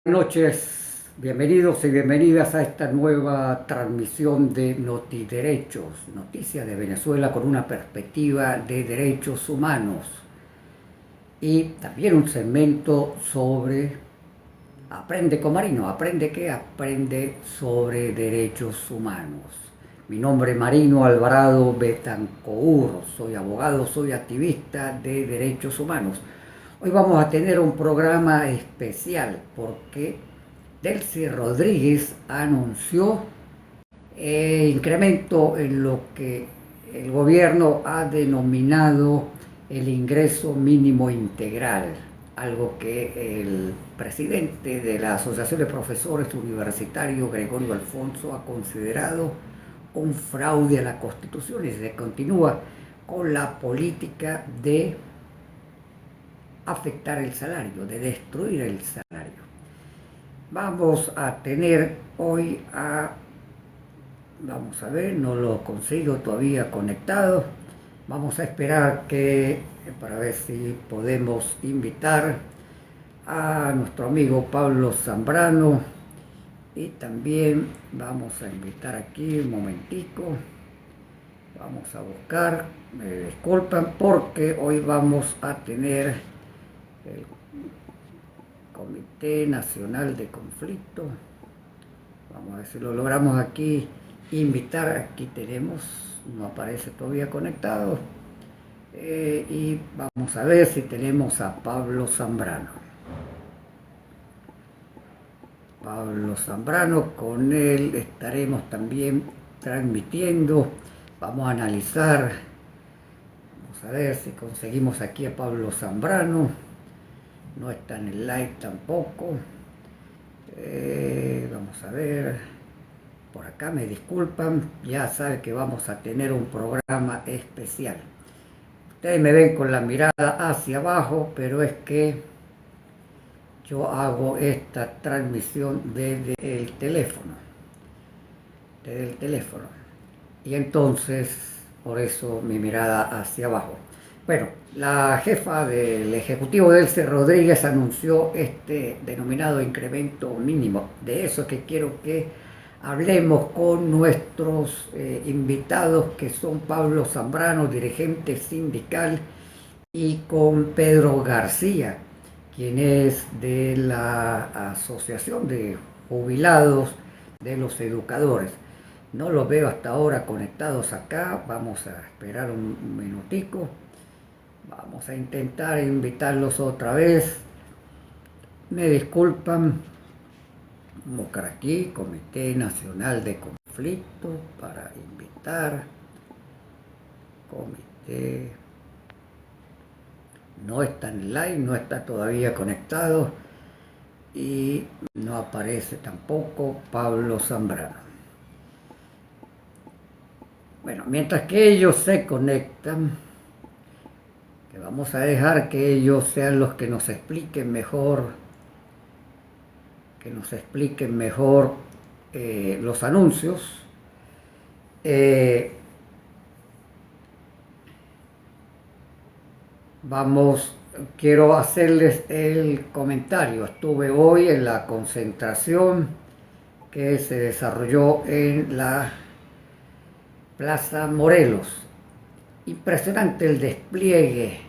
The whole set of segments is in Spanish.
Buenas noches, bienvenidos y bienvenidas a esta nueva transmisión de Notiderechos, noticias de Venezuela con una perspectiva de derechos humanos y también un segmento sobre Aprende con Marino. ¿Aprende qué? Aprende sobre derechos humanos. Mi nombre es Marino Alvarado Betancourt, soy abogado, soy activista de derechos humanos. Hoy vamos a tener un programa especial porque Delcy Rodríguez anunció incremento en lo que el gobierno ha denominado el ingreso mínimo integral, algo que el presidente de la Asociación de Profesores Universitarios, Gregorio Alfonso, ha considerado un fraude a la Constitución y se continúa con la política de afectar el salario, de destruir el salario. Vamos a tener hoy vamos a ver, no lo consigo todavía conectado. Vamos a esperar para ver si podemos invitar a nuestro amigo Pablo Zambrano y también vamos a invitar aquí un momentico. Vamos a buscar, me disculpan porque hoy vamos a tener el Comité Nacional de Conflicto. Vamos a ver si lo logramos aquí invitar. Aquí tenemos, no aparece todavía conectado. Y vamos a ver si tenemos a Pablo Zambrano. Pablo Zambrano, con él estaremos también transmitiendo. Vamos a analizar, vamos a ver si conseguimos aquí a Pablo Zambrano. No está en el live tampoco. Vamos a ver, por acá me disculpan, ya saben que vamos a tener un programa especial. Ustedes me ven con la mirada hacia abajo, pero es que yo hago esta transmisión desde el teléfono. Y entonces, por eso mi mirada hacia abajo. Bueno, la jefa del Ejecutivo, Delcy Rodríguez, anunció este denominado incremento mínimo. De eso que quiero que hablemos con nuestros invitados, que son Pablo Zambrano, dirigente sindical, y con Pedro García, quien es de la Asociación de Jubilados de los Educadores. No los veo hasta ahora conectados acá, vamos a esperar un minutico, vamos a intentar invitarlos otra vez. Me disculpan, vamos a buscar aquí, Comité Nacional de Conflicto, para invitar, comité, no está en live, no está todavía conectado y no aparece tampoco Pablo Zambrano. Bueno, mientras que ellos se conectan, que vamos a dejar que ellos sean los que nos expliquen mejor, los anuncios. Quiero hacerles el comentario. Estuve hoy en la concentración que se desarrolló en la Plaza Morelos. Impresionante el despliegue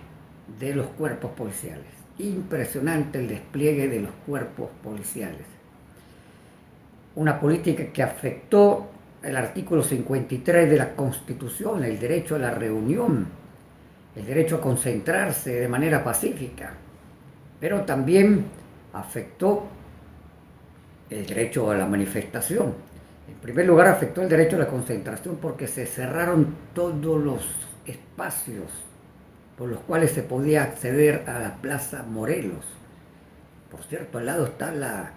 de los cuerpos policiales. Impresionante el despliegue de los cuerpos policiales. Una política que afectó el artículo 53 de la Constitución, el derecho a la reunión, el derecho a concentrarse de manera pacífica, pero también afectó el derecho a la manifestación. En primer lugar, afectó el derecho a la concentración porque se cerraron todos los espacios por los cuales se podía acceder a la Plaza Morelos. Por cierto, al lado está la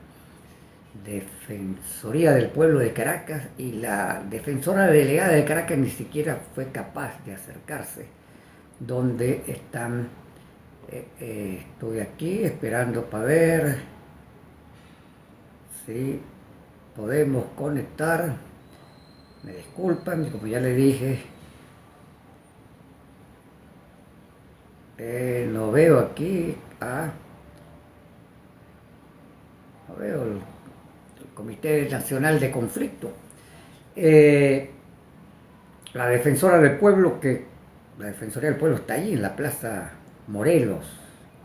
Defensoría del Pueblo de Caracas y la defensora delegada de Caracas ni siquiera fue capaz de acercarse donde están. Estoy aquí esperando para ver si podemos conectar. Me disculpan, como ya le dije, no veo aquí a creo, el Comité Nacional de Conflicto. La Defensora del Pueblo, la Defensoría del Pueblo está ahí en la Plaza Morelos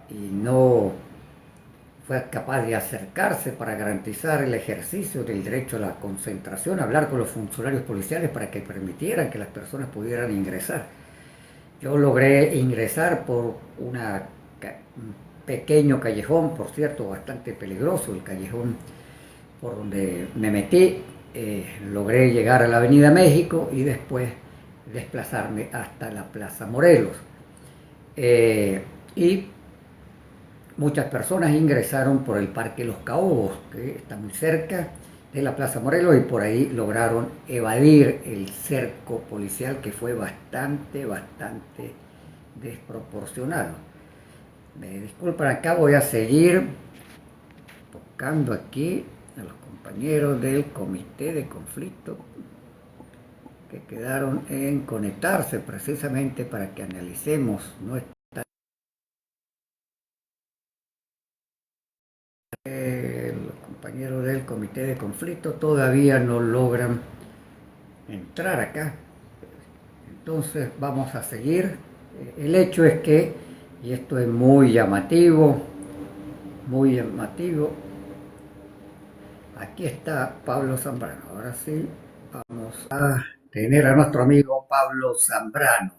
y no fue capaz de acercarse para garantizar el ejercicio del derecho a la concentración, hablar con los funcionarios policiales para que permitieran que las personas pudieran ingresar. Yo logré ingresar por un pequeño callejón, por cierto, bastante peligroso, el callejón por donde me metí. Logré llegar a la Avenida México y después desplazarme hasta la Plaza Morelos. Y muchas personas ingresaron por el Parque Los Caobos, que está muy cerca de la Plaza Morelos, y por ahí lograron evadir el cerco policial, que fue bastante desproporcionado. Me disculpan, acá voy a seguir buscando aquí a los compañeros del Comité de Conflicto que quedaron en conectarse precisamente para que analicemos nuestra... Los compañeros del Comité de Conflicto todavía no logran entrar acá. Entonces vamos a seguir. El hecho es que, y esto es muy llamativo, aquí está Pablo Zambrano. Ahora sí, vamos a tener a nuestro amigo Pablo Zambrano.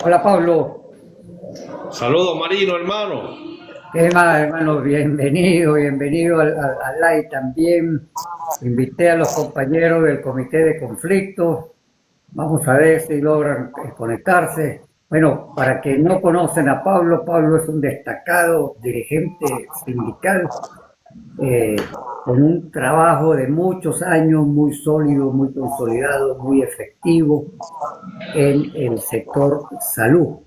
Hola, Pablo. Saludos, Marino, hermano. ¿Qué más, hermano? Bienvenido al live también. Invité a los compañeros del Comité de Conflicto. Vamos a ver si logran conectarse. Bueno, para que no conocen a Pablo, Pablo es un destacado dirigente sindical con un trabajo de muchos años, muy sólido, muy consolidado, muy efectivo en el sector salud.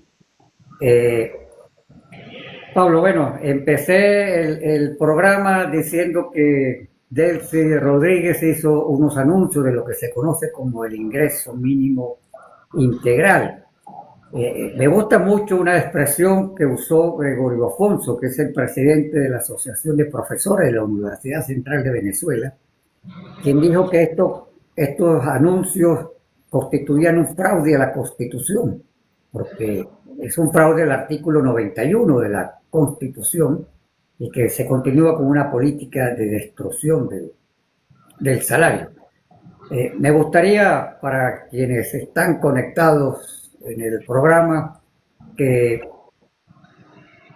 Pablo, bueno, empecé el programa diciendo que Delcy Rodríguez hizo unos anuncios de lo que se conoce como el ingreso mínimo integral. Me gusta mucho una expresión que usó Gregorio Afonso, que es el presidente de la Asociación de Profesores de la Universidad Central de Venezuela, quien dijo que estos anuncios constituían un fraude a la Constitución, porque es un fraude al artículo 91 de la Constitución y que se continúa con una política de destrucción del salario. Me gustaría, para quienes están conectados en el programa, que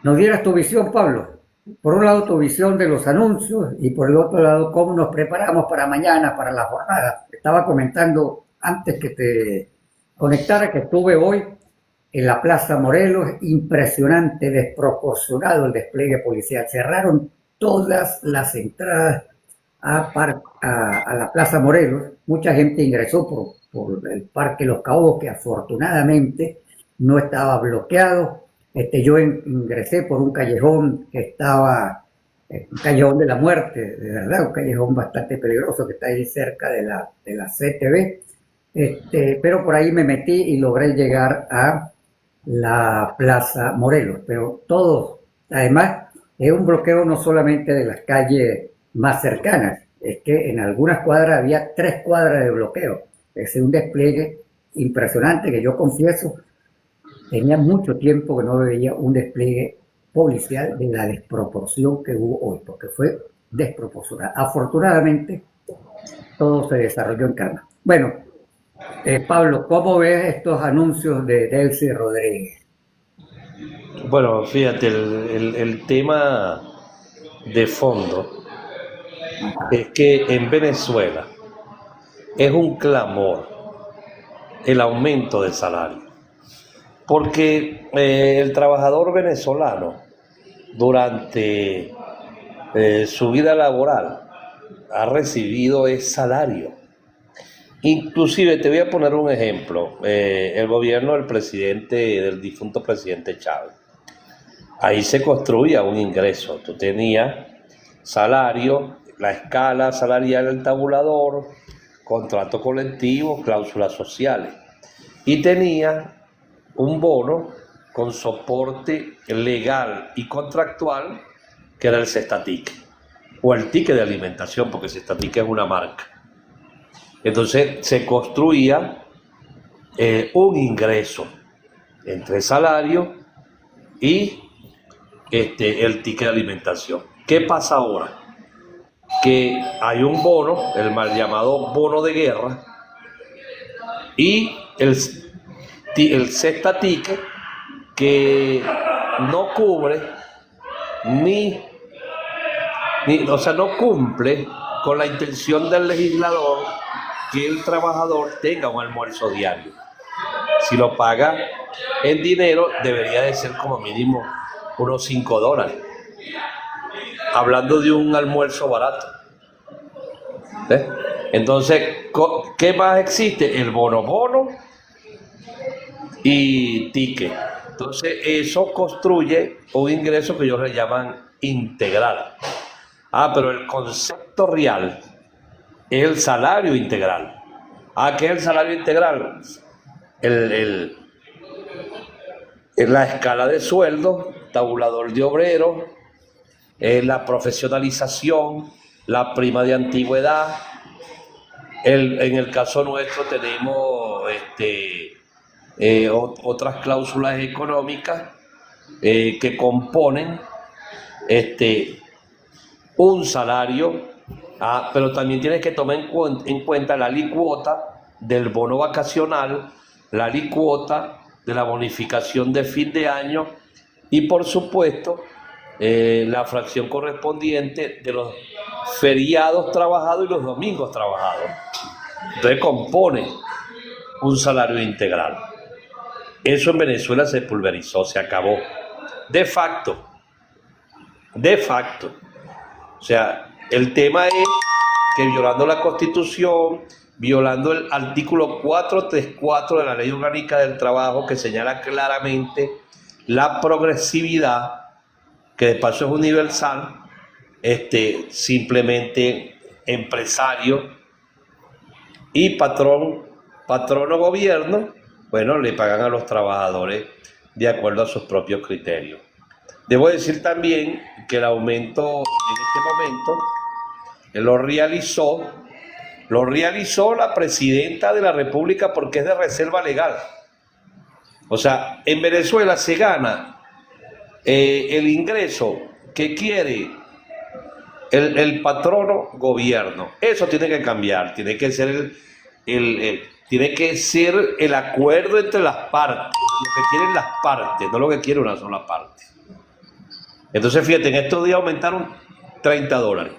nos dieras tu visión, Pablo. Por un lado, tu visión de los anuncios y por el otro lado, cómo nos preparamos para mañana, para la jornada. Estaba comentando antes que te conectara que estuve hoy en la Plaza Morelos, impresionante, desproporcionado el despliegue policial. Cerraron todas las entradas a la Plaza Morelos. Mucha gente ingresó por el Parque Los Caobos, que afortunadamente no estaba bloqueado. Yo ingresé por un callejón que estaba, un callejón de la muerte, de verdad, un callejón bastante peligroso que está ahí cerca de la CTV. Pero por ahí me metí y logré llegar a la Plaza Morelos, pero todo, además, es un bloqueo no solamente de las calles más cercanas, es que en algunas cuadras había 3 cuadras de bloqueo. Es un despliegue impresionante que yo confieso, tenía mucho tiempo que no veía un despliegue policial de la desproporción que hubo hoy, porque fue desproporcionada. Afortunadamente, todo se desarrolló en calma. Bueno, Pablo, ¿cómo ves estos anuncios de Delcy Rodríguez? Bueno, fíjate, el tema de fondo es que en Venezuela es un clamor el aumento del salario, porque el trabajador venezolano durante su vida laboral ha recibido ese salario. Inclusive te voy a poner un ejemplo, el gobierno del difunto presidente Chávez. Ahí se construía un ingreso, tú tenías salario, la escala salarial del tabulador, contrato colectivo, cláusulas sociales, y tenías un bono con soporte legal y contractual, que era el Cestatique, o el ticket de alimentación, porque Cestatique es una marca. Entonces se construía un ingreso entre salario y el ticket de alimentación. ¿Qué pasa ahora? Que hay un bono, el mal llamado bono de guerra, y el Cestatique, que no cubre o sea, no cumple con la intención del legislador que el trabajador tenga un almuerzo diario. Si lo paga en dinero, debería de ser como mínimo unos $5. Hablando de un almuerzo barato. ¿Ves? Entonces, ¿qué más existe? El bono y ticket. Entonces, eso construye un ingreso que ellos le llaman integral. Pero el concepto real es el salario integral. ¿Qué es el salario integral? La escala de sueldo, tabulador de obreros, la profesionalización, la prima de antigüedad. En el caso nuestro tenemos otras cláusulas económicas que componen un salario, pero también tienes que tomar en cuenta la alicuota del bono vacacional, la alicuota de la bonificación de fin de año y, por supuesto, la fracción correspondiente de los feriados trabajados y los domingos trabajados. Entonces compone un salario integral. Eso en Venezuela se pulverizó, se acabó. De facto. O sea, el tema es que violando la Constitución, violando el artículo 434 de la Ley Orgánica del Trabajo, que señala claramente la progresividad, que de paso es universal, simplemente empresario y patrono gobierno, bueno, le pagan a los trabajadores de acuerdo a sus propios criterios. Debo decir también que el aumento en este momento lo realizó la presidenta de la República porque es de reserva legal. O sea, en Venezuela se gana el ingreso que quiere el patrono gobierno. Eso tiene que cambiar, tiene que ser el acuerdo entre las partes, lo que quieren las partes, no lo que quiere una sola parte. Entonces, fíjate, en estos días aumentaron $30.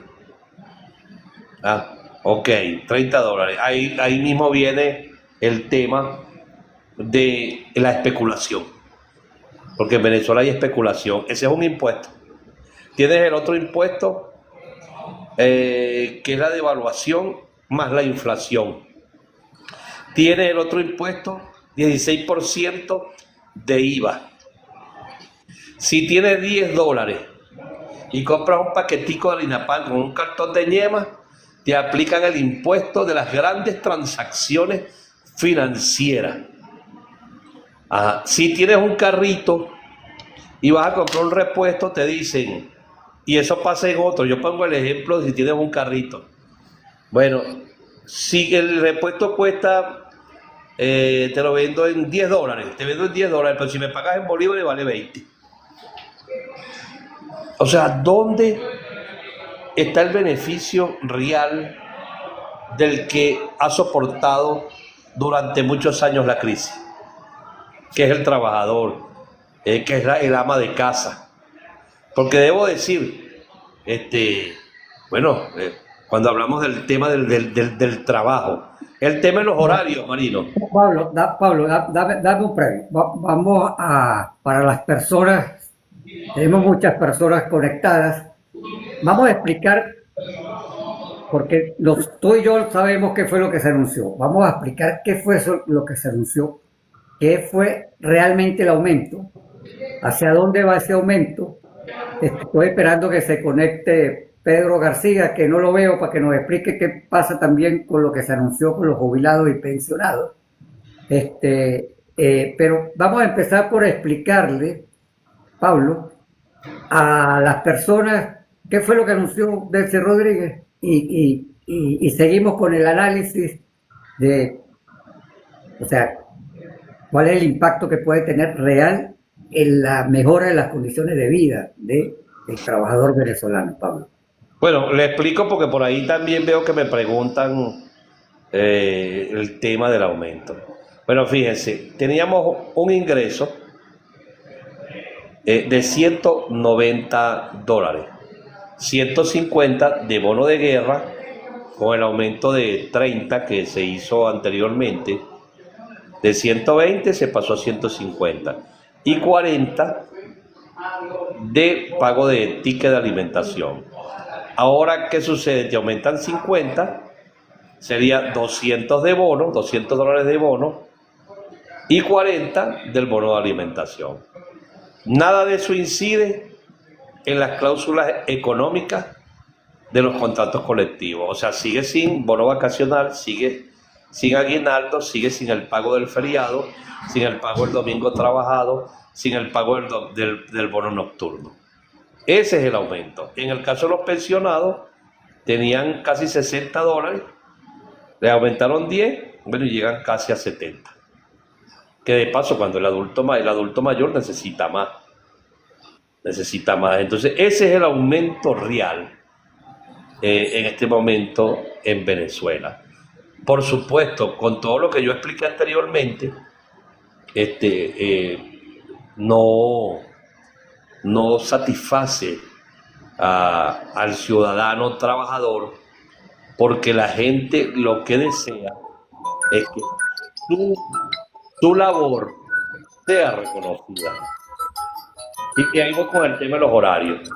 Ok, $30. Ahí mismo viene el tema de la especulación. Porque en Venezuela hay especulación. Ese es un impuesto. Tienes el otro impuesto, que es la devaluación más la inflación. Tienes el otro impuesto, 16% de IVA. Si tienes $10 y compras un paquetico de harina pan con un cartón de ñema, te aplican el impuesto de las grandes transacciones financieras. Si tienes un carrito y vas a comprar un repuesto, te dicen, y eso pasa en otro, yo pongo el ejemplo de si tienes un carrito. Bueno, si el repuesto cuesta, te lo vendo en $10, te vendo en $10, pero si me pagas en bolívares vale 20. O sea, ¿dónde está el beneficio real del que ha soportado durante muchos años la crisis? Que es el trabajador, que es el ama de casa. Porque debo decir, cuando hablamos del tema del trabajo, el tema de los horarios, Marino. Pablo, dame un previo. Vamos para las personas, tenemos muchas personas conectadas. Vamos a explicar, porque tú y yo sabemos qué fue lo que se anunció. Vamos a explicar qué fue lo que se anunció, qué fue realmente el aumento, hacia dónde va ese aumento. Estoy esperando que se conecte Pedro García, que no lo veo, para que nos explique qué pasa también con lo que se anunció con los jubilados y pensionados. Pero vamos a empezar por explicarle, Pablo, a las personas qué fue lo que anunció Delcy Rodríguez y seguimos con el análisis de, o sea, cuál es el impacto que puede tener real en la mejora de las condiciones de vida del trabajador venezolano, Pablo. Bueno, le explico porque por ahí también veo que me preguntan el tema del aumento. Bueno, fíjense, teníamos un ingreso de $190, 150 de bono de guerra, con el aumento de 30 que se hizo anteriormente, de 120 se pasó a 150, y 40 de pago de ticket de alimentación. Ahora, ¿qué sucede? Te aumentan 50, sería 200 de bono, $200 de bono, y 40 del bono de alimentación. Nada de eso incide en las cláusulas económicas de los contratos colectivos. O sea, sigue sin bono vacacional, sigue sin aguinaldo, sigue sin el pago del feriado, sin el pago del domingo trabajado, sin el pago del bono nocturno. Ese es el aumento. En el caso de los pensionados, tenían casi $60, le aumentaron 10, bueno, y llegan casi a 70. Que de paso, cuando el adulto mayor necesita más. Entonces, ese es el aumento real en este momento en Venezuela. Por supuesto, con todo lo que yo expliqué anteriormente, no satisface al ciudadano trabajador, porque la gente lo que desea es que su labor sea reconocida. Y ahí voy con el tema de los horarios,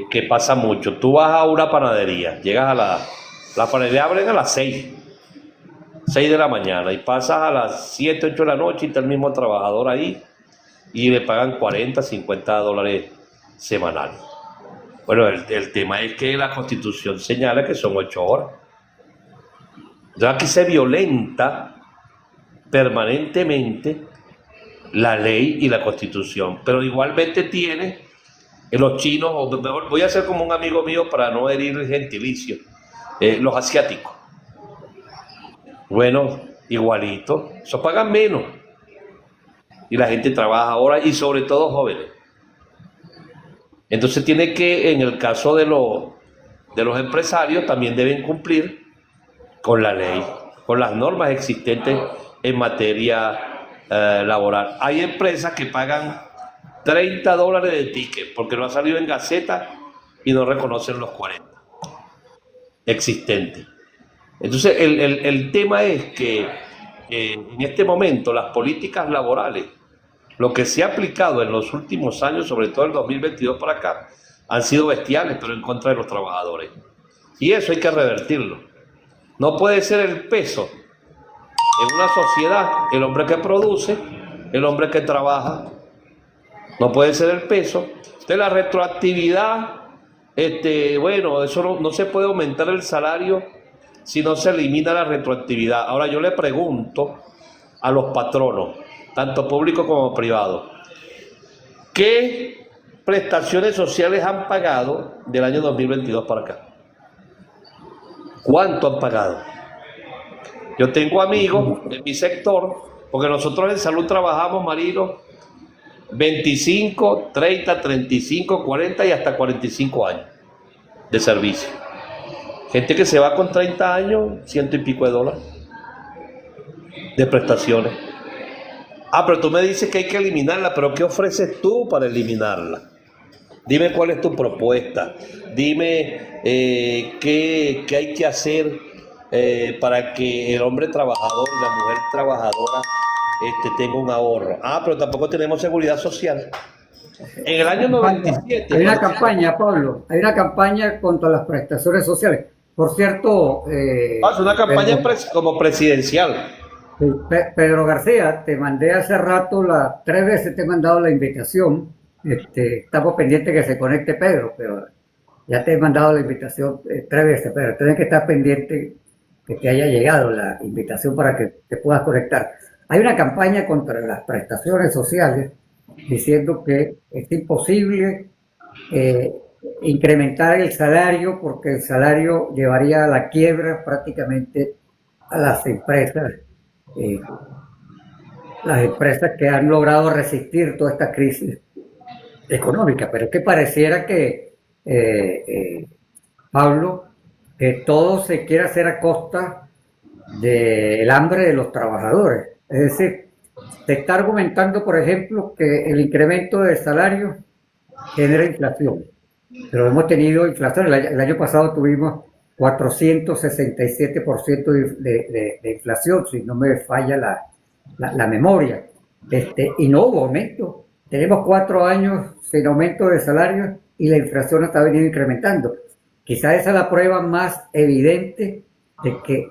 que pasa mucho. Tú vas a una panadería, llegas a la panadería, abren a las 6 de la mañana, y pasas a las 7, 8 de la noche y está el mismo trabajador ahí, y le pagan $40, $50 semanales. Bueno, el tema es que la Constitución señala que son 8 horas. Entonces aquí se violenta permanentemente la ley y la Constitución, pero igualmente tiene los chinos, o mejor, voy a ser como un amigo mío para no herir el gentilicio, los asiáticos. Bueno, igualito, eso pagan menos y la gente trabaja ahora, y sobre todo jóvenes. Entonces tiene que, en el caso de los empresarios, también deben cumplir con la ley, con las normas existentes en materia laboral. Hay empresas que pagan $30 de ticket porque no ha salido en Gaceta y no reconocen los 40 existentes. Entonces el tema es que en este momento las políticas laborales, lo que se ha aplicado en los últimos años, sobre todo el 2022 para acá, han sido bestiales, pero en contra de los trabajadores. Y eso hay que revertirlo. No puede ser el peso en una sociedad el hombre que produce, el hombre que trabaja. No puede ser el peso. Entonces la retroactividad, bueno, eso no se puede aumentar el salario si no se elimina la retroactividad. Ahora yo le pregunto a los patronos, tanto públicos como privados, ¿qué prestaciones sociales han pagado del año 2022 para acá? ¿Cuánto han pagado? Yo tengo amigos en mi sector, porque nosotros en salud trabajamos, Marino, 25, 30, 35, 40 y hasta 45 años de servicio. Gente que se va con 30 años, $100 y pico de prestaciones. Pero tú me dices que hay que eliminarla, pero ¿qué ofreces tú para eliminarla? Dime cuál es tu propuesta. Dime qué hay que hacer para que el hombre trabajador y la mujer trabajadora tenga un ahorro. Pero tampoco tenemos seguridad social. En el año 97... Hay una campaña, Pablo, hay una campaña contra las prestaciones sociales. Por cierto... es una campaña como presidencial. Pedro García, te mandé hace rato, 3 veces te he mandado la invitación. Estamos pendientes que se conecte Pedro, pero ya te he mandado la invitación 3 veces, pero tienes que estar pendiente que te haya llegado la invitación para que te puedas conectar. hay una campaña contra las prestaciones sociales diciendo que es imposible eh, incrementar el salario porque el salario llevaría a la quiebra prácticamente a eh, las empresas que han logrado resistir toda esta crisis económica. Pero es que pareciera que, Pablo, que todo se quiere hacer a costa del hambre de los trabajadores. Es decir, se está argumentando, por ejemplo, que el incremento de salario genera inflación. Pero hemos tenido inflación. El año pasado tuvimos 467% de inflación, si no me falla la memoria. Y no hubo aumento. Tenemos 4 años sin aumento de salario y la inflación está venido incrementando. Quizás esa es la prueba más evidente de que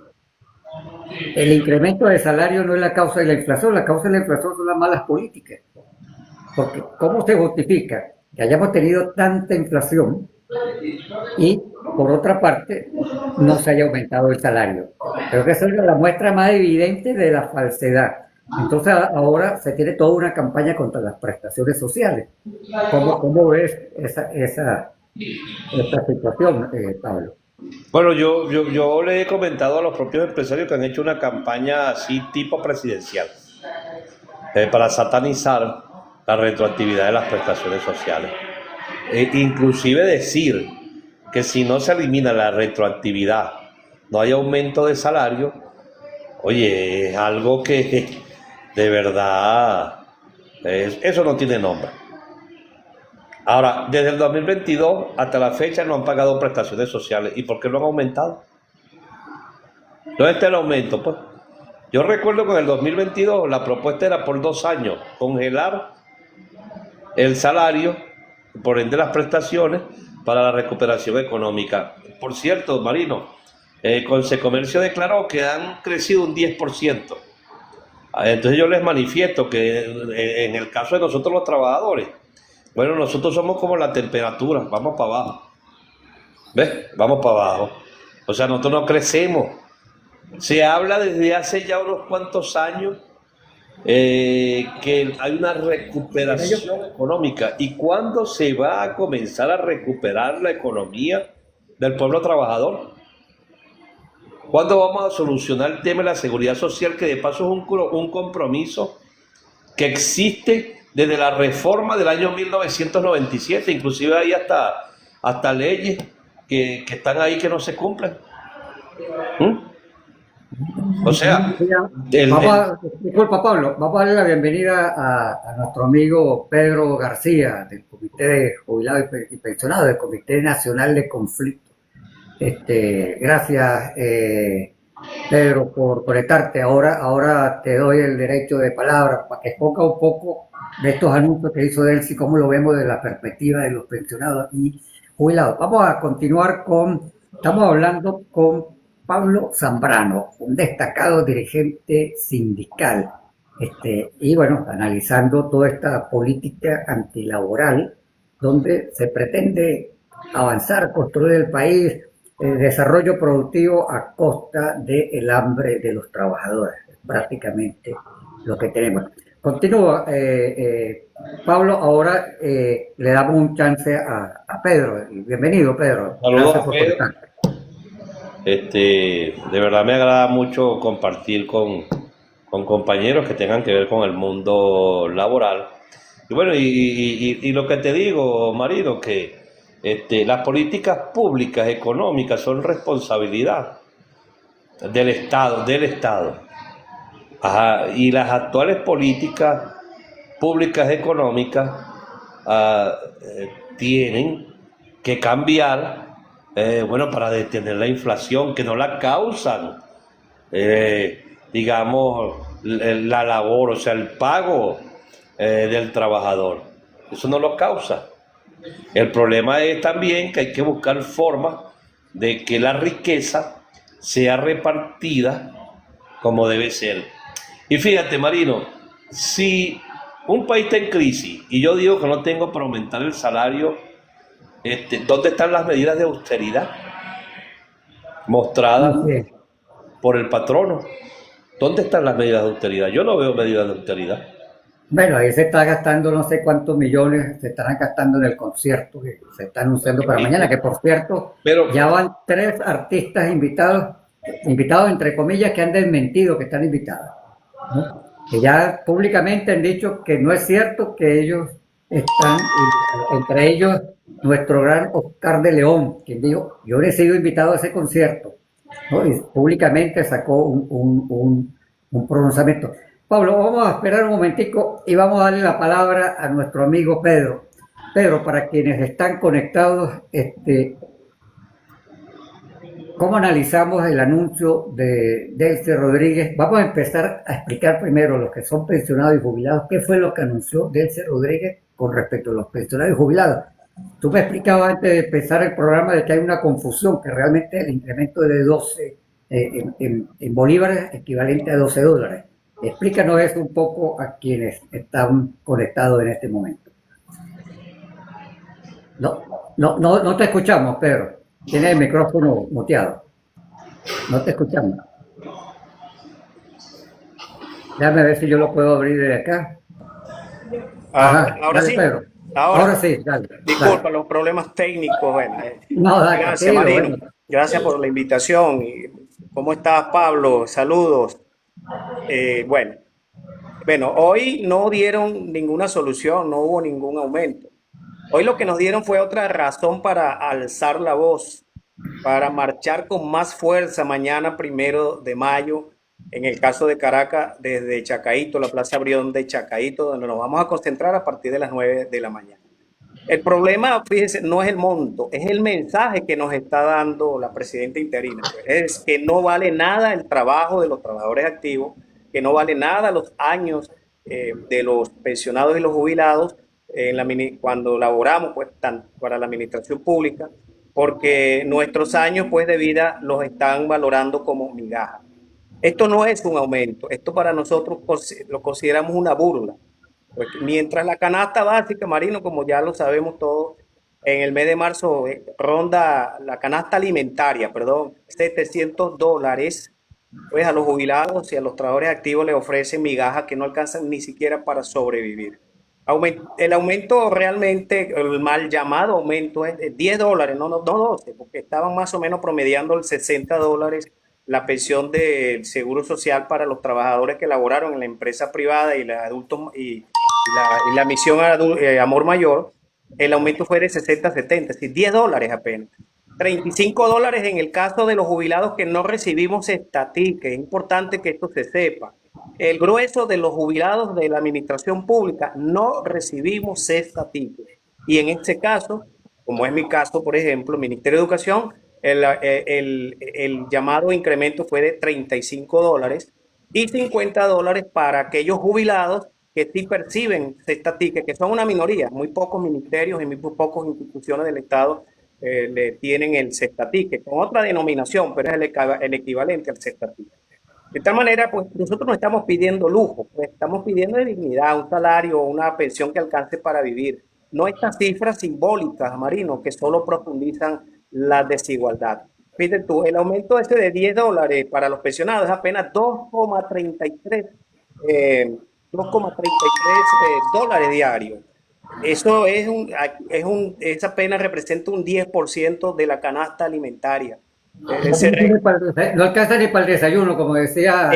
el incremento de salario no es la causa de la inflación son las malas políticas. Porque ¿cómo se justifica que hayamos tenido tanta inflación y por otra parte no se haya aumentado el salario? Creo que esa es la muestra más evidente de la falsedad. Entonces ahora se tiene toda una campaña contra las prestaciones sociales. ¿Cómo ves esta situación, Pablo? Bueno, yo le he comentado a los propios empresarios que han hecho una campaña así tipo presidencial para satanizar la retroactividad de las prestaciones sociales. Inclusive decir que si no se elimina la retroactividad, no hay aumento de salario. Oye, es algo que de verdad, eso no tiene nombre. Ahora, desde el 2022 hasta la fecha no han pagado prestaciones sociales. ¿Y por qué no han aumentado? ¿Dónde está el aumento? Pues yo recuerdo que en el 2022 la propuesta era por 2 años congelar el salario, por ende las prestaciones, para la recuperación económica. Por cierto, Marino, Consecomercio declaró que han crecido un 10%. Entonces yo les manifiesto que en el caso de nosotros los trabajadores, bueno, nosotros somos como la temperatura, vamos para abajo. ¿Ves? Vamos para abajo. O sea, nosotros no crecemos. Se habla desde hace ya unos cuantos años que hay una recuperación económica. ¿Y cuándo se va a comenzar a recuperar la economía del pueblo trabajador? ¿Cuándo vamos a solucionar el tema de la seguridad social, que de paso es un compromiso que existe desde la reforma del año 1997? Inclusive hay hasta leyes que están ahí que no se cumplen. O sea, disculpa, Pablo, vamos a darle la bienvenida a nuestro amigo Pedro García, del Comité de Jubilados y Pensionados, del Comité Nacional de Conflicto. Gracias, Pedro, por conectarte. Ahora te doy el derecho de palabra para que exponga un poco de estos anuncios que hizo Delcy, cómo lo vemos desde la perspectiva de los pensionados y jubilados. Vamos a continuar estamos hablando con Pablo Zambrano, un destacado dirigente sindical, y bueno, analizando toda esta política antilaboral, donde se pretende avanzar, construir el país, desarrollo productivo a costa del hambre de los trabajadores, prácticamente lo que tenemos. Continúa, Pablo, ahora le damos un chance a Pedro. Bienvenido, Pedro. Saludos a Pedro. De verdad me agrada mucho compartir con compañeros que tengan que ver con el mundo laboral. Y bueno, y lo que te digo, Marino, que las políticas públicas económicas son responsabilidad del Estado. Ajá, y las actuales políticas públicas económicas tienen que cambiar, bueno, para detener la inflación, que no la causan, digamos, la labor, o sea, el pago del trabajador. Eso no lo causa. El problema es también que hay que buscar formas de que la riqueza sea repartida como debe ser. Y fíjate, Marino, si un país está en crisis y yo digo que no tengo para aumentar el salario, ¿dónde están las medidas de austeridad mostradas por el patrono? ¿Dónde están las medidas de austeridad? Yo no veo medidas de austeridad. Bueno, ahí se está gastando no sé cuántos millones, se estarán gastando en el concierto que se está anunciando para mañana, que por cierto, Pero, ya van 3 artistas invitados entre comillas, que han desmentido que están invitados, ¿no? Que ya públicamente han dicho que no es cierto que ellos están invitados. Entre ellos, nuestro gran Oscar de León, quien dijo, yo no he sido invitado a ese concierto, ¿no? Y públicamente sacó un pronunciamiento. Pablo, vamos a esperar un momentico y vamos a darle la palabra a nuestro amigo Pedro. Pedro, para quienes están conectados, ¿cómo analizamos el anuncio de Delcy Rodríguez? Vamos a empezar a explicar primero los que son pensionados y jubilados, qué fue lo que anunció Delcy Rodríguez con respecto a los pensionados y jubilados. Tú me explicabas antes de empezar el programa de que hay una confusión, que realmente el incremento de 12 en bolívares equivalente a $12. Explícanos eso un poco a quienes están conectados en este momento. No te escuchamos, Pedro. Tienes el micrófono muteado. No te escuchamos. Déjame ver si yo lo puedo abrir desde acá. Ajá, Ahora dale, sí. Pedro. Ahora, Ahora sí, dale. disculpa los problemas técnicos. Bueno, No, dale, gracias, tranquilo, Marino. bueno. Gracias por la invitación. ¿Cómo estás, Pablo? Saludos. Bueno, hoy no dieron ninguna solución, no hubo ningún aumento. Hoy lo que nos dieron fue otra razón para alzar la voz, para marchar con más fuerza mañana 1 de mayo, en el caso de Caracas, desde Chacaíto, la Plaza Brión de Chacaíto, donde nos vamos a concentrar a partir de las 9 de la mañana. El problema, fíjese, no es el monto, es el mensaje que nos está dando la presidenta interina. Es que no vale nada el trabajo de los trabajadores activos, que no vale nada los años de los pensionados y los jubilados cuando laboramos pues, para la administración pública, porque nuestros años pues, de vida los están valorando como migaja. Esto no es un aumento, esto para nosotros lo consideramos una burla. Pues mientras la canasta básica, Marino, como ya lo sabemos todos, en el mes de marzo ronda la canasta alimentaria, perdón, $700, pues a los jubilados y a los trabajadores activos les ofrecen migajas que no alcanzan ni siquiera para sobrevivir. El aumento realmente, el mal llamado aumento es de $10, no 12, porque estaban más o menos promediando el $60 la pensión del Seguro Social para los trabajadores que laboraron en la empresa privada y la misión Amor Mayor. El aumento fue de 60 a 70, es decir, $10 apenas. $35 en el caso de los jubilados que no recibimos estatica. Es importante que esto se sepa. El grueso de los jubilados de la administración pública no recibimos estatica. Y en este caso, como es mi caso, por ejemplo, el Ministerio de Educación, el llamado incremento fue de $35 y $50 para aquellos jubilados que sí perciben estatica, que son una minoría. Muy pocos ministerios y muy pocas instituciones del Estado le tienen el cestatique, con otra denominación, pero es el equivalente al cestatique. De tal manera, pues nosotros no estamos pidiendo lujo, pues estamos pidiendo dignidad, un salario, una pensión que alcance para vivir. No estas cifras simbólicas, Marino, que solo profundizan la desigualdad. Fíjate tú, el aumento este de $10 para los pensionados es apenas 2,33 dólares diarios. Eso esa apenas representa un 10% de la canasta alimentaria. No alcanza ni para el desayuno, como decía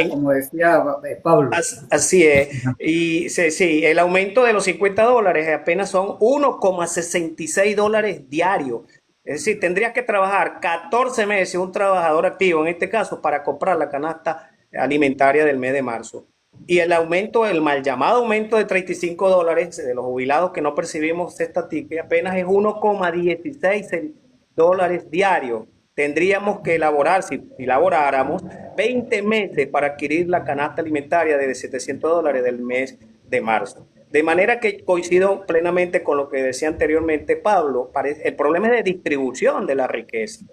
Pablo. Así es. Y sí, el aumento de los $50 apenas son $1,66 diarios. Es decir, tendrías que trabajar 14 meses un trabajador activo, en este caso, para comprar la canasta alimentaria del mes de marzo. Y el aumento, el mal llamado aumento de $35 de los jubilados que no percibimos estatica apenas es $1,16 diarios. Tendríamos que elaborar, si laboráramos, 20 meses para adquirir la canasta alimentaria de $700 del mes de marzo. De manera que coincido plenamente con lo que decía anteriormente Pablo, el problema es de distribución de la riqueza.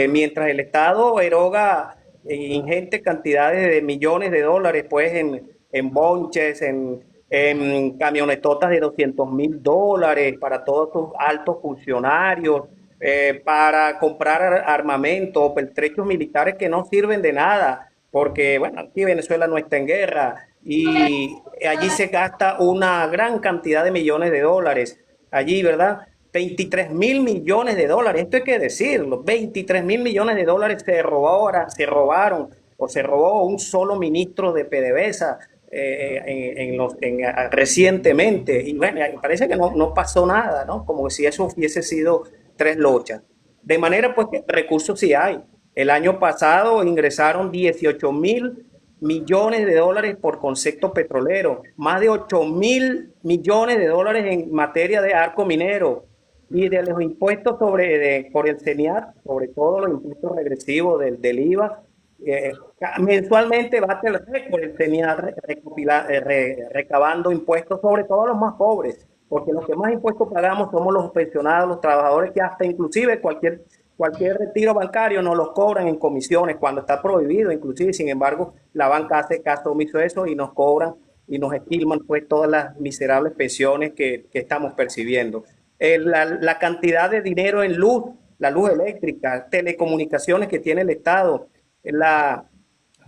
Mientras el Estado eroga ingentes cantidades de millones de dólares pues en bonches, en camionetotas de $200,000 para todos sus altos funcionarios, para comprar armamento o pertrechos militares que no sirven de nada, porque bueno, aquí Venezuela no está en guerra y allí se gasta una gran cantidad de millones de dólares. Allí, ¿verdad? 23.000 millones de dólares, esto hay que decirlo, 23.000 millones de dólares se robaron o se robó un solo ministro de PDVSA recientemente. Y bueno, parece que no pasó nada, ¿no? Como si eso hubiese sido tres lochas. De manera pues que recursos sí hay. El año pasado ingresaron 18.000 millones de dólares por concepto petrolero, más de 8.000 millones de dólares en materia de arco minero y de los impuestos por el CENIAT, sobre todo los impuestos regresivos del IVA. eh, Mensualmente bate el récord el CENIAT recabando impuestos, sobre todo a los más pobres, porque los que más impuestos pagamos somos los pensionados, los trabajadores, que hasta inclusive cualquier retiro bancario nos los cobran en comisiones cuando está prohibido, inclusive. Sin embargo, la banca hace caso omiso a eso y nos cobran y nos esquilman pues todas las miserables pensiones que estamos percibiendo. La cantidad de dinero en luz, la luz eléctrica, telecomunicaciones que tiene el Estado, la,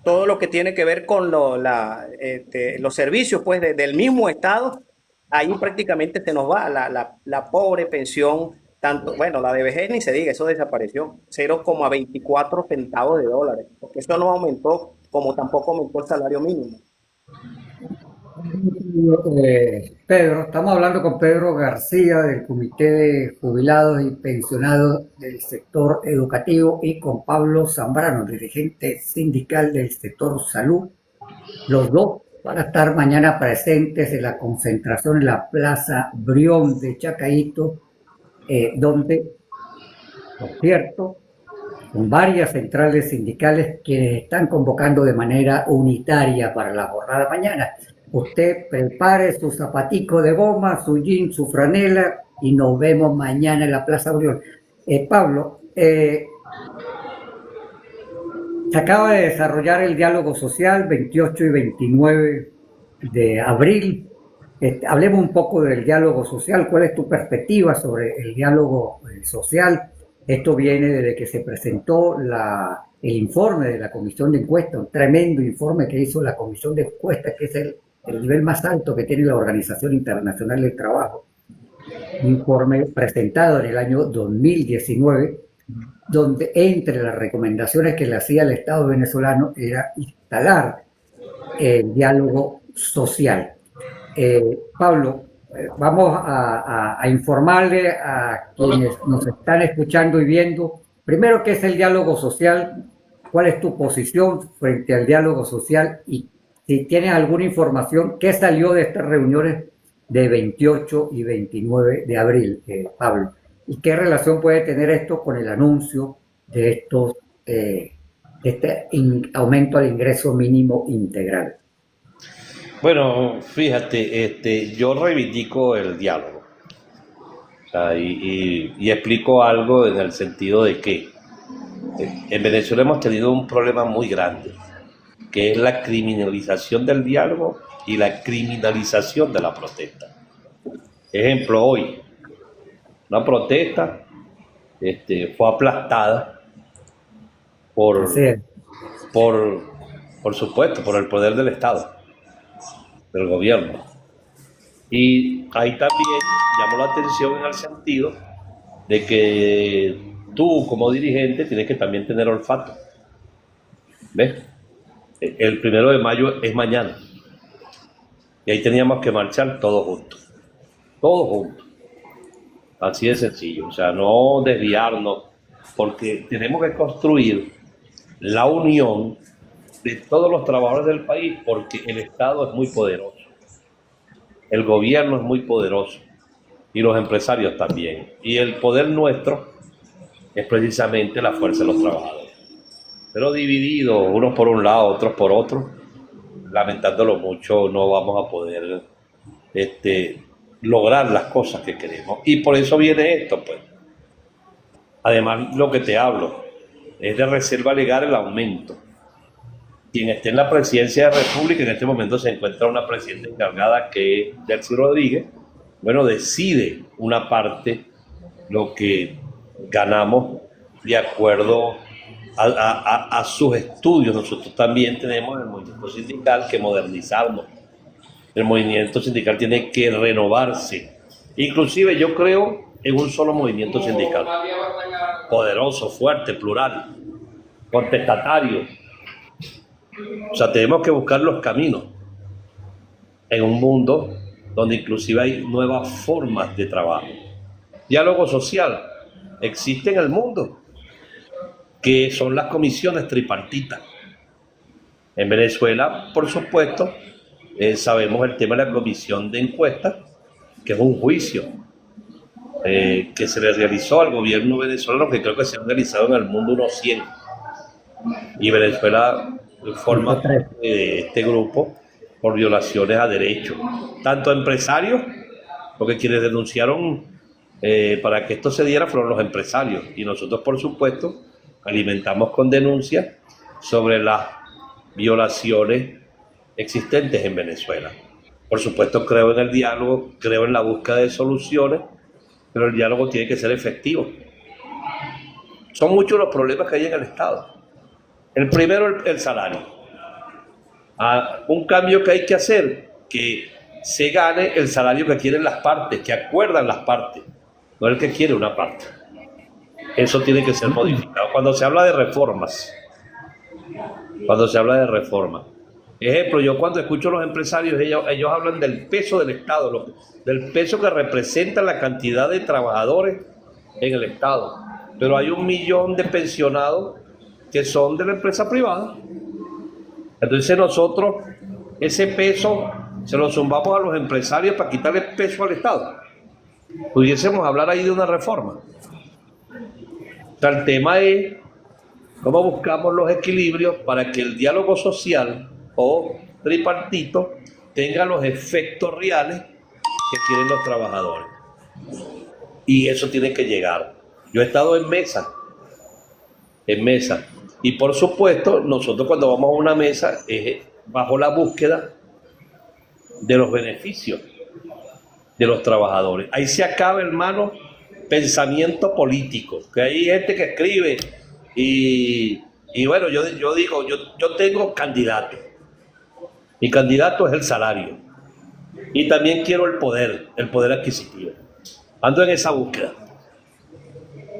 todo lo que tiene que ver con los servicios pues del mismo Estado, ahí prácticamente se nos va la pobre pensión, tanto, bueno, la de vejez ni se diga, eso desapareció, 0,24 centavos de dólares, porque eso no aumentó, como tampoco aumentó el salario mínimo. Pedro, estamos hablando con Pedro García del Comité de Jubilados y Pensionados del Sector Educativo y con Pablo Zambrano, dirigente sindical del sector salud. Los dos van a estar mañana presentes en la concentración en la Plaza Brión de Chacaíto, donde, por cierto, con varias centrales sindicales quienes están convocando de manera unitaria para la jornada mañana. Usted prepare su zapatico de goma, su jean, su franela y nos vemos mañana en la Plaza Brión. Pablo, se acaba de desarrollar el diálogo social 28 y 29 de abril. Hablemos un poco del diálogo social. ¿Cuál es tu perspectiva sobre el diálogo social? Esto viene desde que se presentó el informe de la Comisión de Encuesta, un tremendo informe que hizo la Comisión de Encuesta, que es el nivel más alto que tiene la Organización Internacional del Trabajo. Un informe presentado en el año 2019, donde entre las recomendaciones que le hacía el Estado venezolano era instalar el diálogo social. Pablo, vamos a informarle a quienes nos están escuchando y viendo, primero, qué es el diálogo social, cuál es tu posición frente al diálogo social y si tienes alguna información, qué salió de estas reuniones de 28 y 29 de abril, Pablo, y qué relación puede tener esto con el anuncio de este aumento al ingreso mínimo integral. Bueno, fíjate, yo reivindico el diálogo, o sea, y explico algo en el sentido de que en Venezuela hemos tenido un problema muy grande, que es la criminalización del diálogo y la criminalización de la protesta. Ejemplo, hoy, una protesta fue aplastada por, Así es. por, por supuesto, por el poder del Estado, del gobierno. Y ahí también llamó la atención en el sentido de que tú como dirigente tienes que también tener olfato. ¿Ves? El 1 de mayo es mañana. Y ahí teníamos que marchar todos juntos. Todos juntos. Así de sencillo. O sea, no desviarnos, porque tenemos que construir la unión de todos los trabajadores del país, porque el Estado es muy poderoso. El gobierno es muy poderoso. Y los empresarios también. Y el poder nuestro es precisamente la fuerza de los trabajadores. Pero divididos, unos por un lado, otros por otro, lamentándolo mucho, no vamos a poder lograr las cosas que queremos. Y por eso viene esto, pues. Además, lo que te hablo es de reserva legal el aumento. Quien esté en la presidencia de la República, en este momento se encuentra una presidenta encargada que es Delcy Rodríguez, bueno, decide una parte lo que ganamos de acuerdo a sus estudios. Nosotros también tenemos el movimiento sindical que modernizarnos. El movimiento sindical tiene que renovarse. Inclusive yo creo en un solo movimiento sindical, poderoso, fuerte, plural, contestatario. O sea, tenemos que buscar los caminos en un mundo donde inclusive hay nuevas formas de trabajo. Diálogo social existe en el mundo, que son las comisiones tripartitas. En Venezuela, por supuesto, sabemos el tema de la comisión de encuestas, que es un juicio que se le realizó al gobierno venezolano, que creo que se han realizado en el mundo unos 100. Y Venezuela forma parte de este grupo por violaciones a derechos, tanto empresarios, porque quienes denunciaron para que esto se diera fueron los empresarios, y nosotros, por supuesto, alimentamos con denuncias sobre las violaciones existentes en Venezuela. Por supuesto, creo en el diálogo, creo en la búsqueda de soluciones, pero el diálogo tiene que ser efectivo. Son muchos los problemas que hay en el Estado. El primero, el salario. Un cambio que hay que hacer, que se gane el salario que quieren las partes, que acuerdan las partes, no el que quiere una parte. Eso tiene que ser modificado. Cuando se habla de reformas, ejemplo, yo cuando escucho a los empresarios, ellos hablan del peso del Estado, del peso que representa la cantidad de trabajadores en el Estado. Pero hay 1 millón de pensionados que son de la empresa privada. Entonces nosotros ese peso se lo zumbamos a los empresarios para quitarle peso al Estado. Pudiésemos hablar ahí de una reforma. O sea, el tema es cómo buscamos los equilibrios para que el diálogo social o tripartito tenga los efectos reales que quieren los trabajadores. Y eso tiene que llegar. Yo he estado en mesa. Y por supuesto, nosotros cuando vamos a una mesa es bajo la búsqueda de los beneficios de los trabajadores. Ahí se acaba, hermano, pensamiento político, que hay gente que escribe y bueno, yo digo, yo tengo candidato. Mi candidato es el salario. Y también quiero el poder adquisitivo. Ando en esa búsqueda.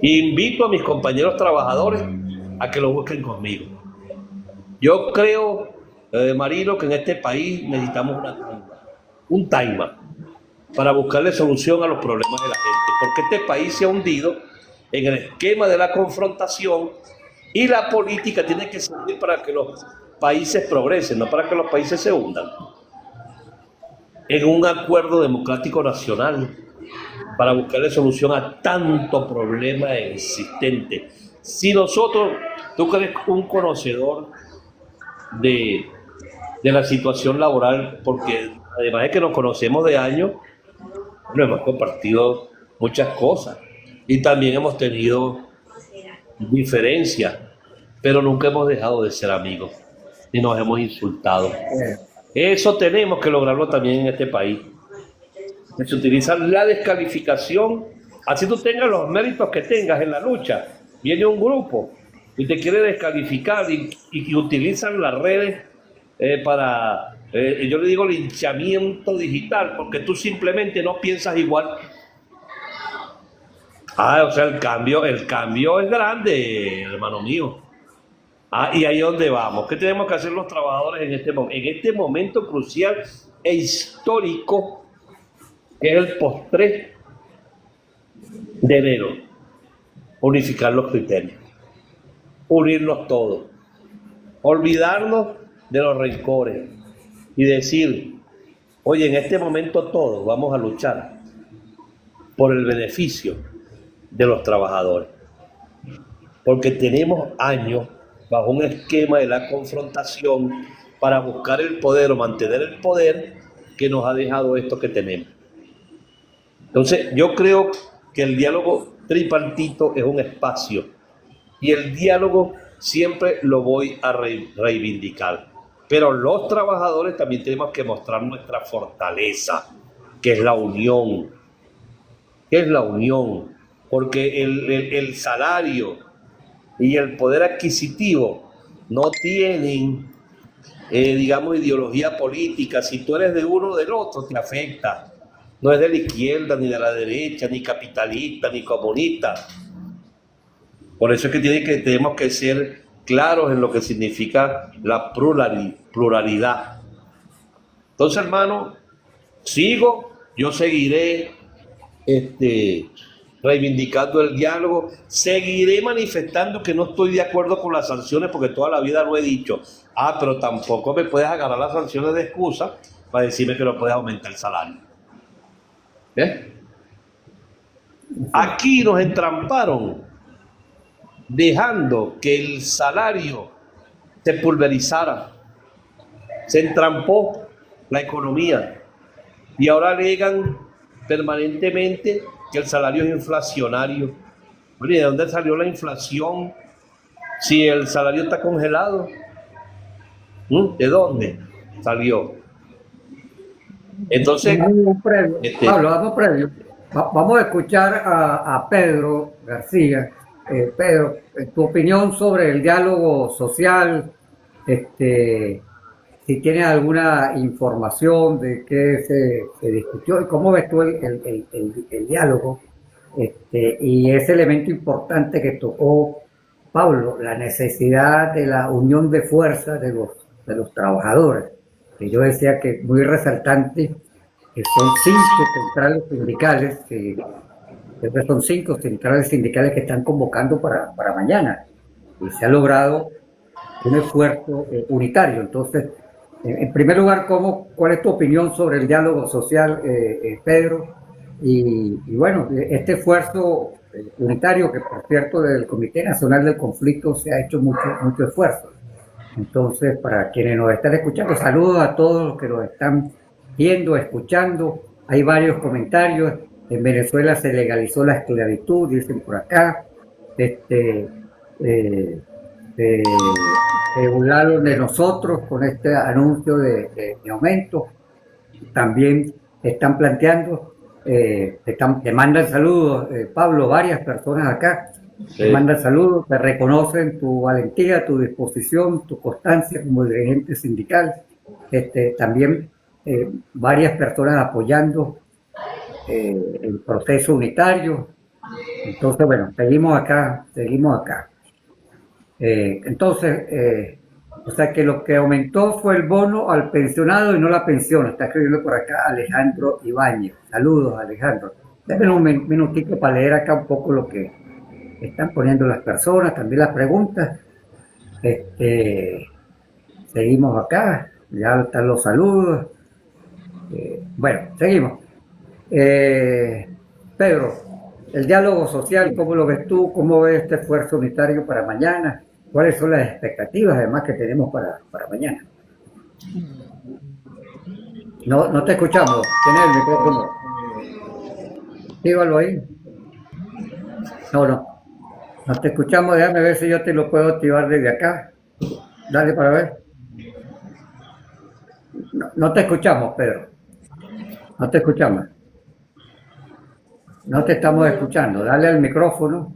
Invito a mis compañeros trabajadores a que lo busquen conmigo. Yo creo, Marino, que en este país necesitamos un timer para buscarle solución a los problemas de la gente, porque este país se ha hundido en el esquema de la confrontación y la política tiene que servir para que los países progresen, no para que los países se hundan. En un acuerdo democrático nacional para buscarle solución a tanto problema existente. Si nosotros, tú que eres un conocedor de la situación laboral, porque además de que nos conocemos de años, bueno, hemos compartido muchas cosas y también hemos tenido diferencias, pero nunca hemos dejado de ser amigos ni nos hemos insultado. Eso tenemos que lograrlo también en este país. Se utiliza la descalificación, así tú tengas los méritos que tengas en la lucha. Viene un grupo y te quiere descalificar y utilizan las redes para, yo le digo, linchamiento digital, porque tú simplemente no piensas igual. O sea, el cambio es grande, hermano mío. Y ahí es donde vamos. ¿Qué tenemos que hacer los trabajadores en este momento crucial e histórico, que es el post-3 de enero? Unificar los criterios, unirnos todos, olvidarnos de los rencores y decir, oye, en este momento todos vamos a luchar por el beneficio de los trabajadores, porque tenemos años bajo un esquema de la confrontación para buscar el poder o mantener el poder que nos ha dejado esto que tenemos. Entonces, yo creo que el diálogo tripartito es un espacio y el diálogo siempre lo voy a reivindicar. Pero los trabajadores también tenemos que mostrar nuestra fortaleza, que es la unión. ¿Qué es la unión? Porque el salario y el poder adquisitivo no tienen, digamos, ideología política. Si tú eres de uno o del otro, te afecta. No es de la izquierda, ni de la derecha, ni capitalista, ni comunista. Por eso es que tenemos que ser claros en lo que significa la pluralidad. Entonces, hermano, yo seguiré reivindicando el diálogo, seguiré manifestando que no estoy de acuerdo con las sanciones, porque toda la vida lo he dicho. Pero tampoco me puedes agarrar las sanciones de excusa para decirme que no puedes aumentar el salario. ¿Ves? Aquí nos entramparon dejando que el salario se pulverizara, se entrampó la economía y ahora alegan permanentemente que el salario es inflacionario. Oye, ¿de dónde salió la inflación si el salario está congelado? ¿De dónde salió? Entonces, Pablo, vamos previo. Vamos a escuchar a Pedro García. Pedro, tu opinión sobre el diálogo social, si tienes alguna información de qué se discutió y cómo ves tú el diálogo, y ese elemento importante que tocó Pablo, la necesidad de la unión de fuerzas de los trabajadores, que yo decía que es muy resaltante, que son 5 centrales sindicales, creo que son 5 centrales sindicales que están convocando para mañana, y se ha logrado un esfuerzo unitario. Entonces, en primer lugar, ¿cuál es tu opinión sobre el diálogo social, Pedro? Y bueno, este esfuerzo unitario, que por cierto del Comité Nacional del Conflicto se ha hecho mucho esfuerzo. Entonces, para quienes nos están escuchando, saludos a todos los que nos están viendo, escuchando. Hay varios comentarios. En Venezuela se legalizó la esclavitud, dicen por acá. Se burlaron de nosotros con este anuncio de aumento. También están planteando, te mandan saludos, Pablo, varias personas acá, te mandan saludos, te reconocen tu valentía, tu disposición, tu constancia como dirigente sindical. También varias personas apoyando el proceso unitario. Entonces, bueno, seguimos acá. Entonces, o sea que lo que aumentó fue el bono al pensionado y no la pensión. Está escribiendo por acá Alejandro Ibáñez. Saludos, Alejandro. Déjenme un minutito para leer acá un poco lo que están poniendo las personas, también las preguntas. Seguimos acá, ya están los saludos. Bueno, seguimos. Pedro, el diálogo social, ¿cómo lo ves tú? ¿Cómo ves este esfuerzo unitario para mañana? ¿Cuáles son las expectativas además que tenemos para mañana? No te escuchamos. ¿Tienes el micrófono? Dígalo ahí. No te escuchamos. Déjame ver si yo te lo puedo activar desde acá. Dale para ver. No te escuchamos, Pedro. No te escuchamos. No te estamos escuchando. Dale al micrófono.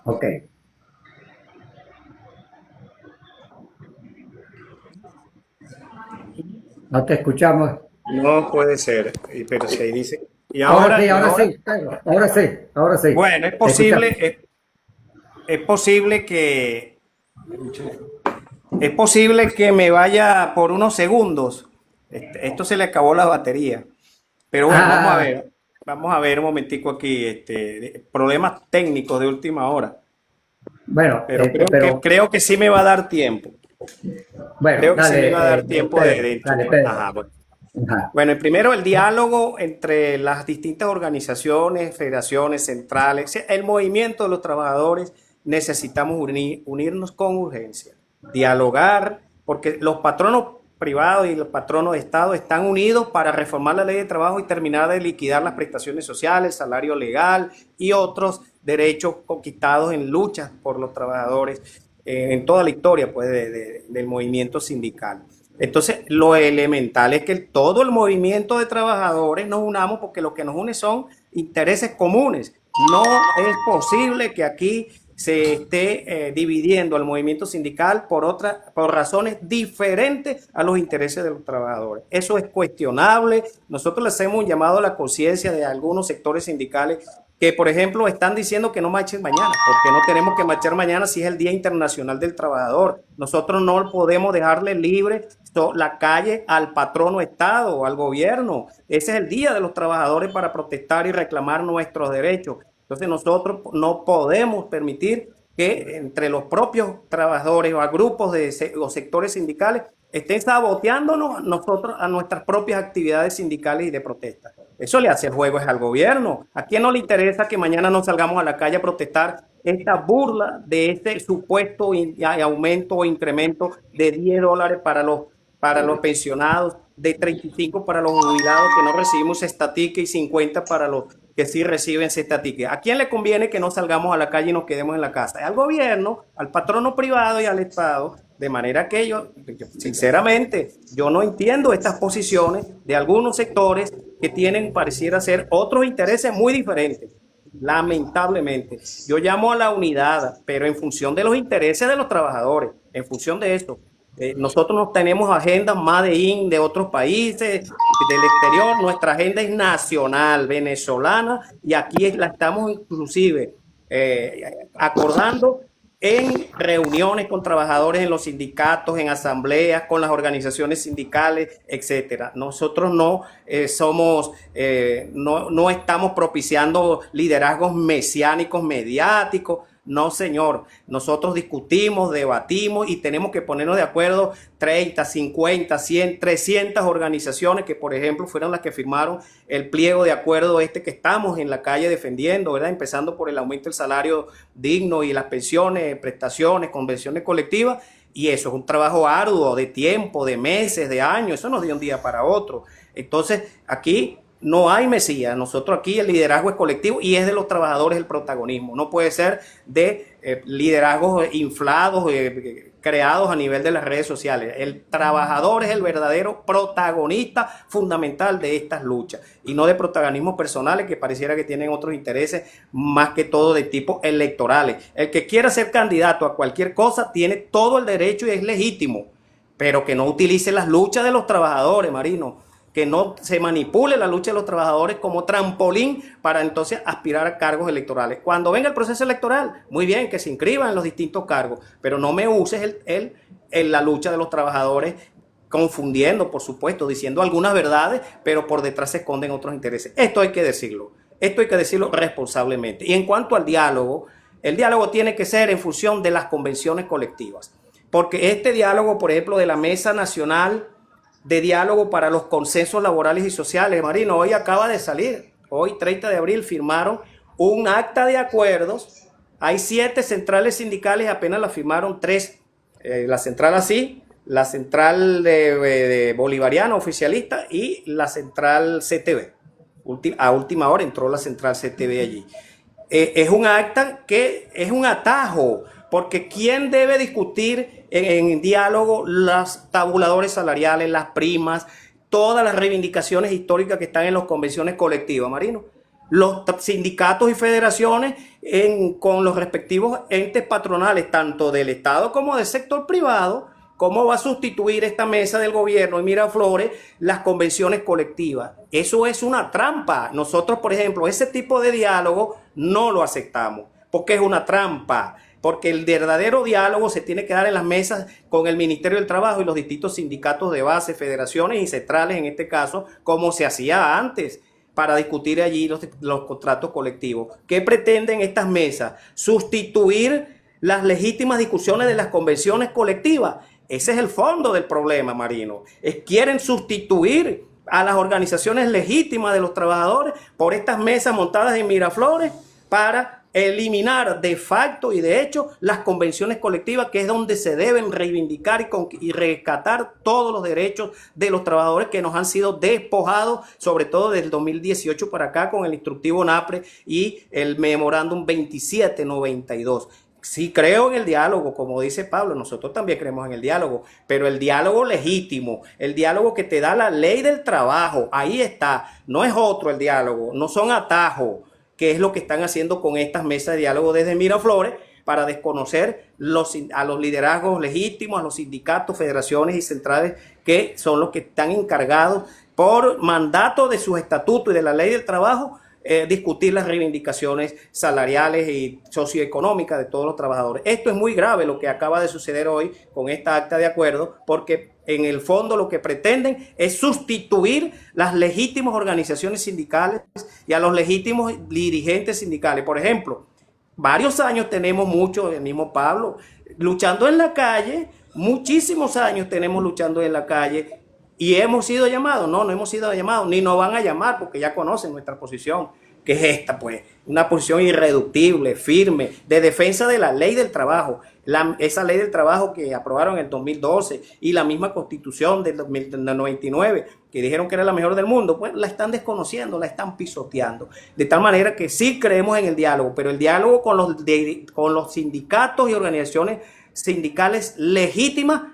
Ok. No te escuchamos. No puede ser, pero se dice. Y ahora sí, Pedro. Ahora sí. Bueno, es posible que me vaya por unos segundos. Esto se le acabó la batería. Pero bueno, vamos a ver un momentico aquí, problemas técnicos de última hora. Bueno, pero creo que sí me va a dar tiempo. Bueno, creo que sí me va a dar tiempo de Ajá. Bueno, primero el diálogo entre las distintas organizaciones, federaciones, centrales, el movimiento de los trabajadores. Necesitamos unirnos con urgencia, dialogar, porque los patronos privados y los patronos de Estado están unidos para reformar la ley de trabajo y terminar de liquidar las prestaciones sociales, salario legal y otros derechos conquistados en luchas por los trabajadores en toda la historia pues, del movimiento sindical. Entonces, lo elemental es que todo el movimiento de trabajadores nos unamos, porque lo que nos une son intereses comunes. No es posible que aquí se esté dividiendo al movimiento sindical por razones diferentes a los intereses de los trabajadores. Eso es cuestionable. Nosotros le hacemos un llamado a la conciencia de algunos sectores sindicales que, por ejemplo, están diciendo que no marchen mañana, porque no tenemos que marchar mañana si es el Día Internacional del Trabajador. Nosotros no podemos dejarle libre la calle al patrono Estado, al gobierno. Ese es el Día de los Trabajadores para protestar y reclamar nuestros derechos. Entonces nosotros no podemos permitir que entre los propios trabajadores o a grupos o sectores sindicales estén saboteándonos nosotros a nuestras propias actividades sindicales y de protesta. Eso le hace el juego al gobierno. ¿A quién no le interesa que mañana nos salgamos a la calle a protestar esta burla de este supuesto aumento o incremento de $10 para los pensionados, de 35 para los jubilados que no recibimos estatica y 50 para los que sí reciben estatica? ¿A quién le conviene que no salgamos a la calle y nos quedemos en la casa? Al gobierno, al patrono privado y al Estado. De manera que yo, sinceramente, yo no entiendo estas posiciones de algunos sectores que tienen, pareciera ser, otros intereses muy diferentes. Lamentablemente, yo llamo a la unidad, pero en función de los intereses de los trabajadores, en función de esto. Nosotros no tenemos agendas Made in de otros países, del exterior. Nuestra agenda es nacional, venezolana, y aquí la estamos inclusive acordando en reuniones con trabajadores en los sindicatos, en asambleas, con las organizaciones sindicales, etcétera. Nosotros no no estamos propiciando liderazgos mesiánicos mediáticos. No, señor. Nosotros discutimos, debatimos y tenemos que ponernos de acuerdo 30, 50, 100, 300 organizaciones que, por ejemplo, fueron las que firmaron el pliego de acuerdo que estamos en la calle defendiendo, ¿verdad? Empezando por el aumento del salario digno y las pensiones, prestaciones, convenciones colectivas. Y eso es un trabajo arduo de tiempo, de meses, de años. Eso no es de un día para otro. Entonces, aquí no hay mesías. Nosotros aquí el liderazgo es colectivo y es de los trabajadores el protagonismo. No puede ser de liderazgos inflados, creados a nivel de las redes sociales. El trabajador es el verdadero protagonista fundamental de estas luchas y no de protagonismos personales que pareciera que tienen otros intereses, más que todo de tipo electorales. El que quiera ser candidato a cualquier cosa tiene todo el derecho y es legítimo, pero que no utilice las luchas de los trabajadores, Marino. Que no se manipule la lucha de los trabajadores como trampolín para entonces aspirar a cargos electorales. Cuando venga el proceso electoral, muy bien, que se inscriban en los distintos cargos, pero no me uses la lucha de los trabajadores confundiendo, por supuesto, diciendo algunas verdades, pero por detrás se esconden otros intereses. Esto hay que decirlo responsablemente. Y en cuanto al diálogo, el diálogo tiene que ser en función de las convenciones colectivas, porque este diálogo, por ejemplo, de la Mesa Nacional de Diálogo para los Consensos Laborales y Sociales, Marino, hoy acaba de salir, hoy 30 de abril firmaron un acta de acuerdos. Hay 7 centrales sindicales, apenas la firmaron 3, la central así, la central de Bolivariana oficialista y la central CTV. A última hora entró la central CTV allí. Es un acta que es un atajo, porque ¿quién debe discutir en diálogo los tabuladores salariales, las primas, todas las reivindicaciones históricas que están en las convenciones colectivas, Marino? Los sindicatos y federaciones con los respectivos entes patronales, tanto del Estado como del sector privado. ¿Cómo va a sustituir esta mesa del gobierno en Miraflores las convenciones colectivas? Eso es una trampa. Nosotros, por ejemplo, ese tipo de diálogo no lo aceptamos, porque es una trampa. Porque el verdadero diálogo se tiene que dar en las mesas con el Ministerio del Trabajo y los distintos sindicatos de base, federaciones y centrales, en este caso, como se hacía antes, para discutir allí los contratos colectivos. ¿Qué pretenden estas mesas? Sustituir las legítimas discusiones de las convenciones colectivas. Ese es el fondo del problema, Marino. Quieren sustituir a las organizaciones legítimas de los trabajadores por estas mesas montadas en Miraflores para eliminar de facto y de hecho las convenciones colectivas, que es donde se deben reivindicar y rescatar todos los derechos de los trabajadores que nos han sido despojados, sobre todo desde el 2018 para acá con el instructivo NAPRE y el memorándum 2792. Sí creo en el diálogo, como dice Pablo, nosotros también creemos en el diálogo, pero el diálogo legítimo, el diálogo que te da la ley del trabajo, ahí está, no es otro el diálogo, no son atajos, que es lo que están haciendo con estas mesas de diálogo desde Miraflores, para desconocer a los liderazgos legítimos, a los sindicatos, federaciones y centrales que son los que están encargados por mandato de sus estatutos y de la ley del trabajo, discutir las reivindicaciones salariales y socioeconómicas de todos los trabajadores. Esto es muy grave lo que acaba de suceder hoy con esta acta de acuerdo, porque en el fondo lo que pretenden es sustituir las legítimas organizaciones sindicales y a los legítimos dirigentes sindicales. Por ejemplo, varios años tenemos mucho, el mismo Pablo, luchando en la calle, muchísimos años tenemos luchando en la calle. ¿Y hemos sido llamados? No, no hemos sido llamados, ni nos van a llamar porque ya conocen nuestra posición, que es esta, pues, una posición irreductible, firme, de defensa de la ley del trabajo. Esa ley del trabajo que aprobaron en el 2012 y la misma constitución del 99, que dijeron que era la mejor del mundo, pues la están desconociendo, la están pisoteando. De tal manera que sí creemos en el diálogo, pero el diálogo con los sindicatos y organizaciones sindicales legítimas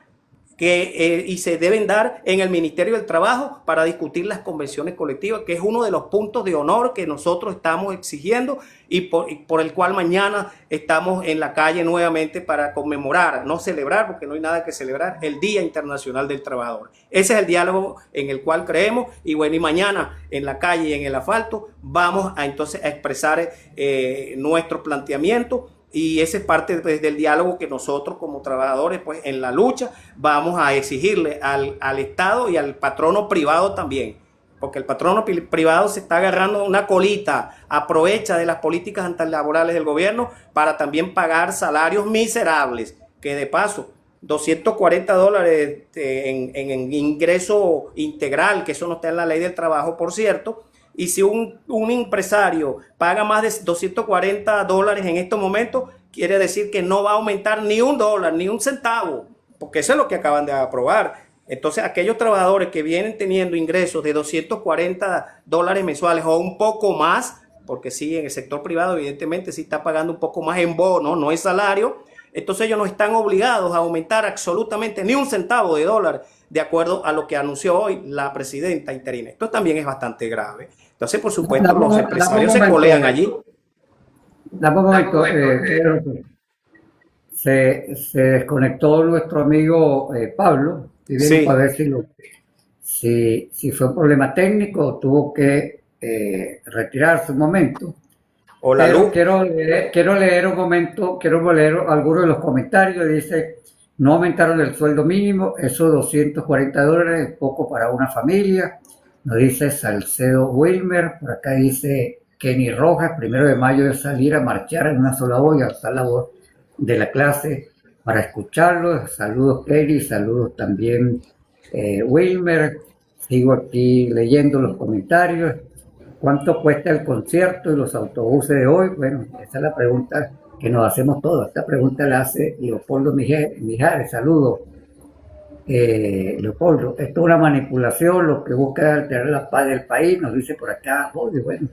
y se deben dar en el Ministerio del Trabajo para discutir las convenciones colectivas, que es uno de los puntos de honor que nosotros estamos exigiendo y por el cual mañana estamos en la calle nuevamente para conmemorar, no celebrar, porque no hay nada que celebrar, el Día Internacional del Trabajador. Ese es el diálogo en el cual creemos y bueno, y mañana en la calle y en el asfalto vamos a entonces a expresar nuestro planteamiento. Y ese es parte pues, del diálogo que nosotros como trabajadores pues, en la lucha vamos a exigirle al Estado y al patrono privado también. Porque el patrono privado se está agarrando una colita, aprovecha de las políticas antilaborales del gobierno para también pagar salarios miserables. Que de paso, $240 en ingreso integral, que eso no está en la ley del trabajo, por cierto. Y si un empresario paga más de $240 en estos momentos, quiere decir que no va a aumentar ni $1, ni un centavo, porque eso es lo que acaban de aprobar. Entonces, aquellos trabajadores que vienen teniendo ingresos de $240 mensuales o un poco más, porque sí, en el sector privado evidentemente sí está pagando un poco más en bono, no es salario, entonces ellos no están obligados a aumentar absolutamente ni un centavo de dólar, de acuerdo a lo que anunció hoy la presidenta interina. Esto también es bastante grave. Entonces, por supuesto, los empresarios se colean allí. Dame un momento, se desconectó nuestro amigo Pablo, y viene Sí. para ver si fue un problema técnico o tuvo que retirarse un momento. O la Pero luz. quiero leer un momento, quiero leer algunos de los comentarios. Dice, no aumentaron el sueldo mínimo, esos $240 es poco para una familia. Nos dice Salcedo Wilmer, por acá dice Kenny Rojas, 1 de mayo de salir a marchar en una sola voz y alzar la voz de la clase para escucharlos. Saludos Kenny, saludos también Wilmer. Sigo aquí leyendo los comentarios. ¿Cuánto cuesta el concierto y los autobuses de hoy? Bueno, esa es la pregunta que nos hacemos todos. Esta pregunta la hace Leopoldo Mijares. Saludos. Leopoldo, esto es una manipulación, lo que busca es alterar la paz del país, nos dice por acá. Oye, bueno,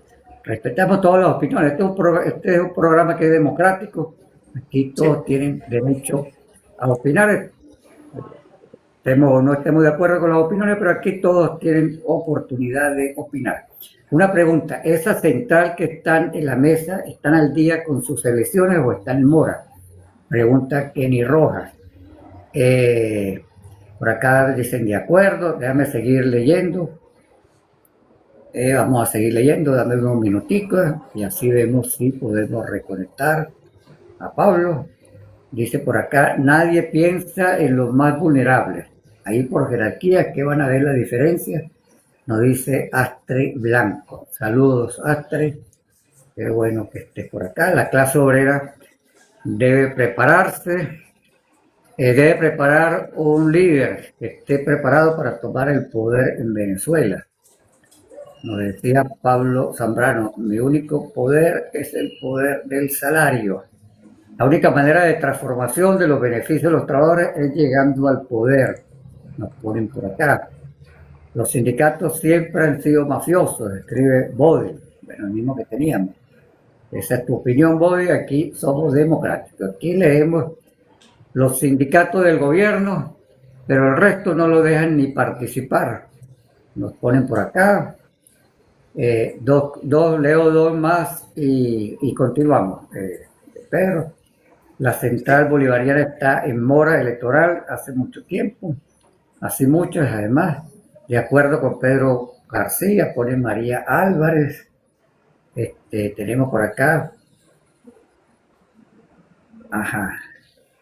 respetamos todas las opiniones. Este es un programa que es democrático. Aquí todos tienen derecho a opinar. Estemos o no estemos de acuerdo con las opiniones, pero aquí todos tienen oportunidad de opinar. Una pregunta, ¿esa central que están en la mesa, están al día con sus elecciones o están en mora? Pregunta Kenny Rojas. Por acá dicen de acuerdo, déjame seguir leyendo. Vamos a seguir leyendo, dame unos minuticos y así vemos si podemos reconectar a Pablo. Dice por acá, nadie piensa en los más vulnerables. Ahí por jerarquía, ¿qué van a ver la diferencia? Nos dice Astre Blanco. Saludos, Astre. Qué bueno que estés por acá. La clase obrera debe prepararse. Debe preparar un líder que esté preparado para tomar el poder en Venezuela. Nos decía Pablo Zambrano, mi único poder es el poder del salario. La única manera de transformación de los beneficios de los trabajadores es llegando al poder. Nos ponen por acá. Los sindicatos siempre han sido mafiosos, escribe Bode. Bueno, el mismo que teníamos. Esa es tu opinión, Bode. Aquí somos democráticos. Aquí leemos los sindicatos del gobierno, pero el resto no lo dejan ni participar. Nos ponen por acá. Leo dos más y continuamos. Pedro. La central bolivariana está en mora electoral hace mucho tiempo, hace muchos además, de acuerdo con Pedro García, pone María Álvarez, tenemos por acá, ajá,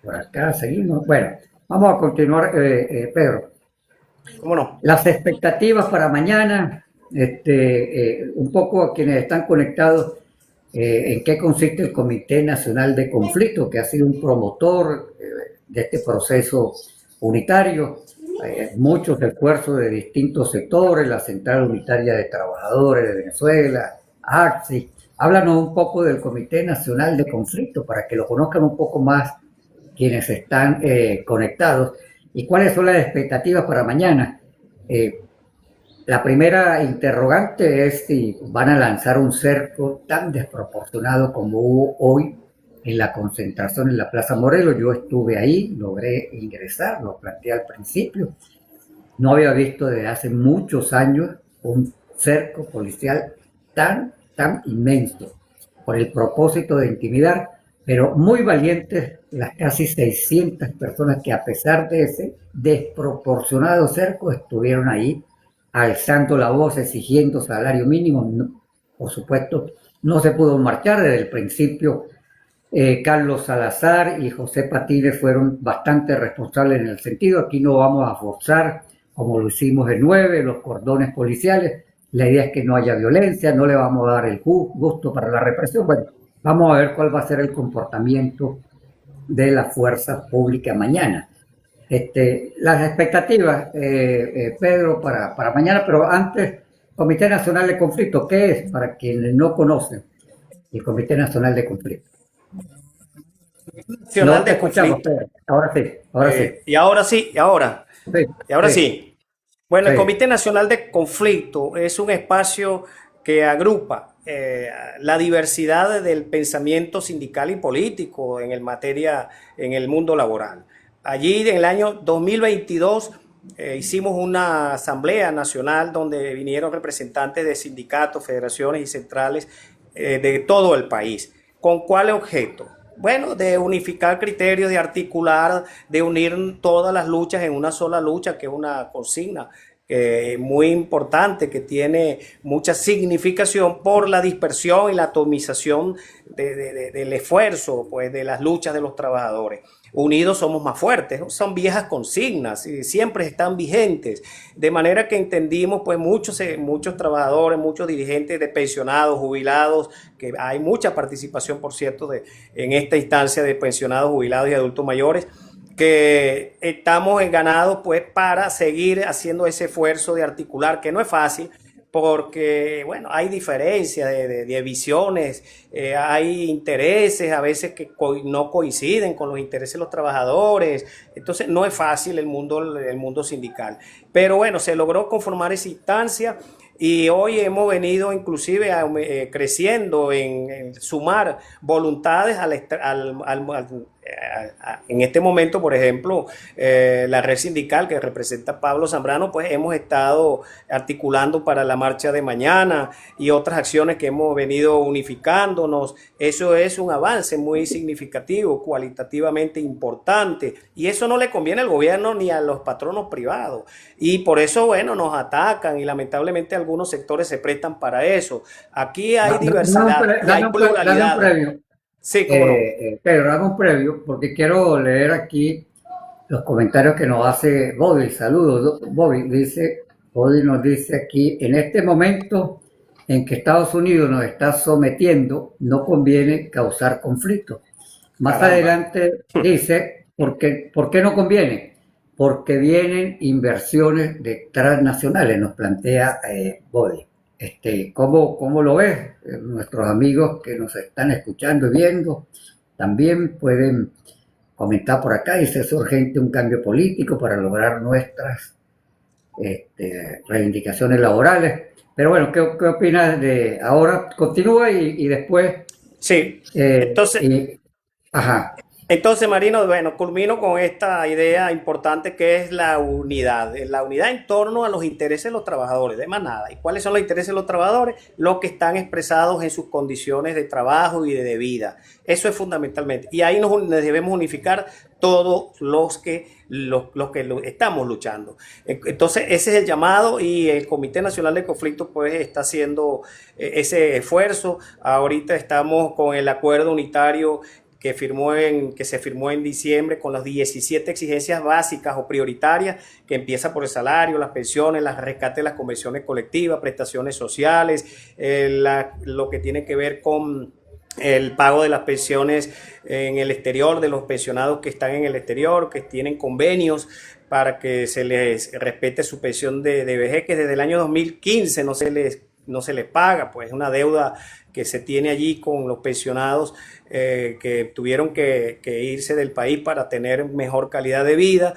por acá seguimos. Bueno, vamos a continuar, Pedro. ¿Cómo no? Las expectativas para mañana, un poco a quienes están conectados, en qué consiste el Comité Nacional de Conflicto, que ha sido un promotor de este proceso unitario, muchos esfuerzos de distintos sectores, la Central Unitaria de Trabajadores de Venezuela, AXI. Háblanos un poco del Comité Nacional de Conflicto para que lo conozcan un poco más quienes están conectados y cuáles son las expectativas para mañana. La primera interrogante es si van a lanzar un cerco tan desproporcionado como hubo hoy en la concentración en la Plaza Morelos. Yo estuve ahí, logré ingresar, lo planteé al principio. No había visto desde hace muchos años un cerco policial tan inmenso, por el propósito de intimidar, pero muy valientes las casi 600 personas que a pesar de ese desproporcionado cerco estuvieron ahí alzando la voz, exigiendo salario mínimo. No, por supuesto, no se pudo marchar desde el principio. Carlos Salazar y José Patines fueron bastante responsables en el sentido. Aquí no vamos a forzar, como lo hicimos el 9, los cordones policiales. La idea es que no haya violencia, no le vamos a dar el gusto para la represión. Bueno, vamos a ver cuál va a ser el comportamiento de la fuerza pública mañana. Las expectativas, Pedro, para mañana, pero antes, Comité Nacional de Conflicto, ¿qué es? Para quienes no conocen el Comité Nacional de Conflicto. Nacional No te de escuchamos, Conflicto. Pedro. Ahora sí, ahora sí. Y ahora sí, y ahora sí. Bueno, el Sí. Comité Nacional de Conflicto es un espacio que agrupa la diversidad del pensamiento sindical y político en el mundo laboral. Allí en el año 2022 hicimos una asamblea nacional donde vinieron representantes de sindicatos, federaciones y centrales de todo el país. ¿Con cuál objeto? Bueno, de unificar criterios, de articular, de unir todas las luchas en una sola lucha, que es una consigna muy importante, que tiene mucha significación por la dispersión y la atomización del esfuerzo, pues, de las luchas de los trabajadores. Unidos somos más fuertes, son viejas consignas y siempre están vigentes, de manera que entendimos, pues, muchos trabajadores, muchos dirigentes de pensionados, jubilados, que hay mucha participación, por cierto, en esta instancia de pensionados, jubilados y adultos mayores, que estamos ganados, pues, para seguir haciendo ese esfuerzo de articular, que no es fácil, porque, bueno, hay diferencias de visiones, hay intereses a veces que no coinciden con los intereses de los trabajadores, entonces no es fácil el mundo sindical. Pero bueno, se logró conformar esa instancia y hoy hemos venido inclusive creciendo en sumar voluntades en este momento, por ejemplo, la red sindical que representa Pablo Zambrano, pues hemos estado articulando para la marcha de mañana y otras acciones que hemos venido unificándonos. Eso es un avance muy significativo, cualitativamente importante, y eso no le conviene al gobierno ni a los patronos privados. Y por eso, bueno, nos atacan y lamentablemente algunos sectores se prestan para eso. Aquí hay diversidad, hay pluralidad. Sí, cómo no. Pedro, hago un previo porque quiero leer aquí los comentarios que nos hace Bobby. Saludos, Bobby. Bobby nos dice aquí, en este momento en que Estados Unidos nos está sometiendo, no conviene causar conflicto. Más Caramba. adelante dice, ¿por qué no conviene? Porque vienen inversiones transnacionales, nos plantea Bobby. ¿Cómo lo ves? Nuestros amigos que nos están escuchando y viendo también pueden comentar por acá. Dice, es urgente un cambio político para lograr nuestras reivindicaciones laborales. Pero bueno, ¿qué opinas de ahora? Continúa y después. Sí, entonces, Ajá. Entonces, Marino, bueno, culmino con esta idea importante que es la unidad en torno a los intereses de los trabajadores, de más nada. ¿Y cuáles son los intereses de los trabajadores? Los que están expresados en sus condiciones de trabajo y de vida. Eso es fundamentalmente. Y ahí nos debemos unificar todos los que estamos luchando. Entonces, ese es el llamado y el Comité Nacional de Conflictos pues está haciendo ese esfuerzo. Ahorita estamos con el acuerdo unitario que se firmó en diciembre con las 17 exigencias básicas o prioritarias, que empieza por el salario, las pensiones, las rescates de las convenciones colectivas, prestaciones sociales, lo que tiene que ver con el pago de las pensiones en el exterior, de los pensionados que están en el exterior, que tienen convenios para que se les respete su pensión de vejez, que desde el año 2015 no se les paga, pues es una deuda que se tiene allí con los pensionados que tuvieron que irse del país para tener mejor calidad de vida,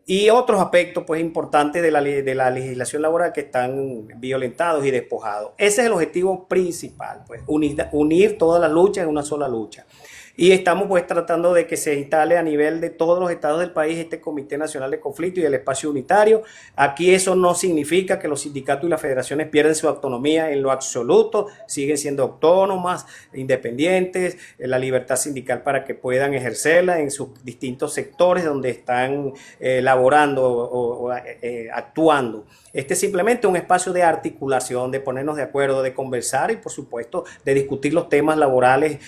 y otros aspectos pues importantes de la legislación laboral que están violentados y despojados. Ese es el objetivo principal, pues unir todas las luchas en una sola lucha. Y estamos pues tratando de que se instale a nivel de todos los estados del país este Comité Nacional de Conflicto y el espacio unitario. Aquí eso no significa que los sindicatos y las federaciones pierden su autonomía en lo absoluto, siguen siendo autónomas, independientes, la libertad sindical para que puedan ejercerla en sus distintos sectores donde están laborando o actuando. Este es simplemente un espacio de articulación, de ponernos de acuerdo, de conversar y por supuesto de discutir los temas laborales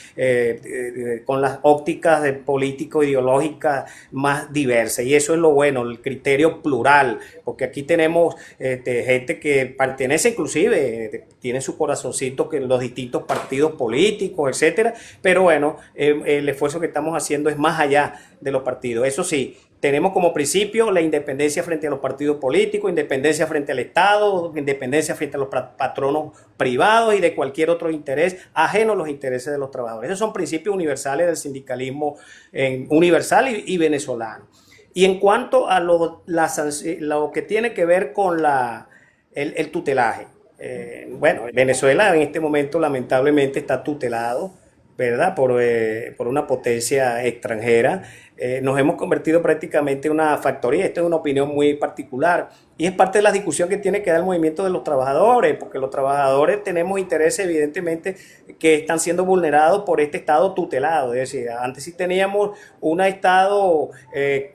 con las ópticas de político-ideológicas más diversas. Y eso es lo bueno, el criterio plural, porque aquí tenemos gente que pertenece inclusive, tiene su corazoncito que en los distintos partidos políticos, etcétera, pero bueno, el esfuerzo que estamos haciendo es más allá de los partidos. Eso sí, tenemos como principio la independencia frente a los partidos políticos, independencia frente al Estado, independencia frente a los patronos privados y de cualquier otro interés ajeno a los intereses de los trabajadores. Esos son principios universales del sindicalismo universal y venezolano. Y en cuanto a lo que tiene que ver con el tutelaje, bueno, Venezuela en este momento lamentablemente está tutelado, ¿verdad? Por una potencia extranjera. Nos hemos convertido prácticamente en una factoría. Esto es una opinión muy particular y es parte de la discusión que tiene que dar el movimiento de los trabajadores, porque los trabajadores tenemos intereses evidentemente que están siendo vulnerados por este Estado tutelado. Es decir, antes sí teníamos un Estado de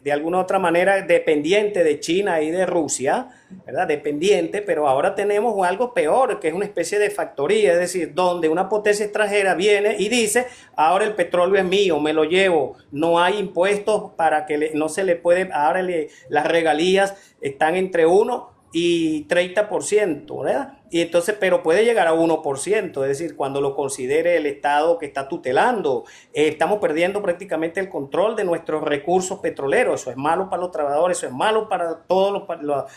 alguna otra manera dependiente de China y de Rusia, ¿verdad? Dependiente, pero ahora tenemos algo peor, que es una especie de factoría, es decir, donde una potencia extranjera viene y dice, ahora el petróleo es mío, me lo llevo, no hay impuestos para que no se le puede, ahora las regalías están entre 1 y 30%, ¿verdad? Y entonces, pero puede llegar a 1%, es decir, cuando lo considere el Estado que está tutelando, estamos perdiendo prácticamente el control de nuestros recursos petroleros. Eso es malo para los trabajadores, eso es malo para toda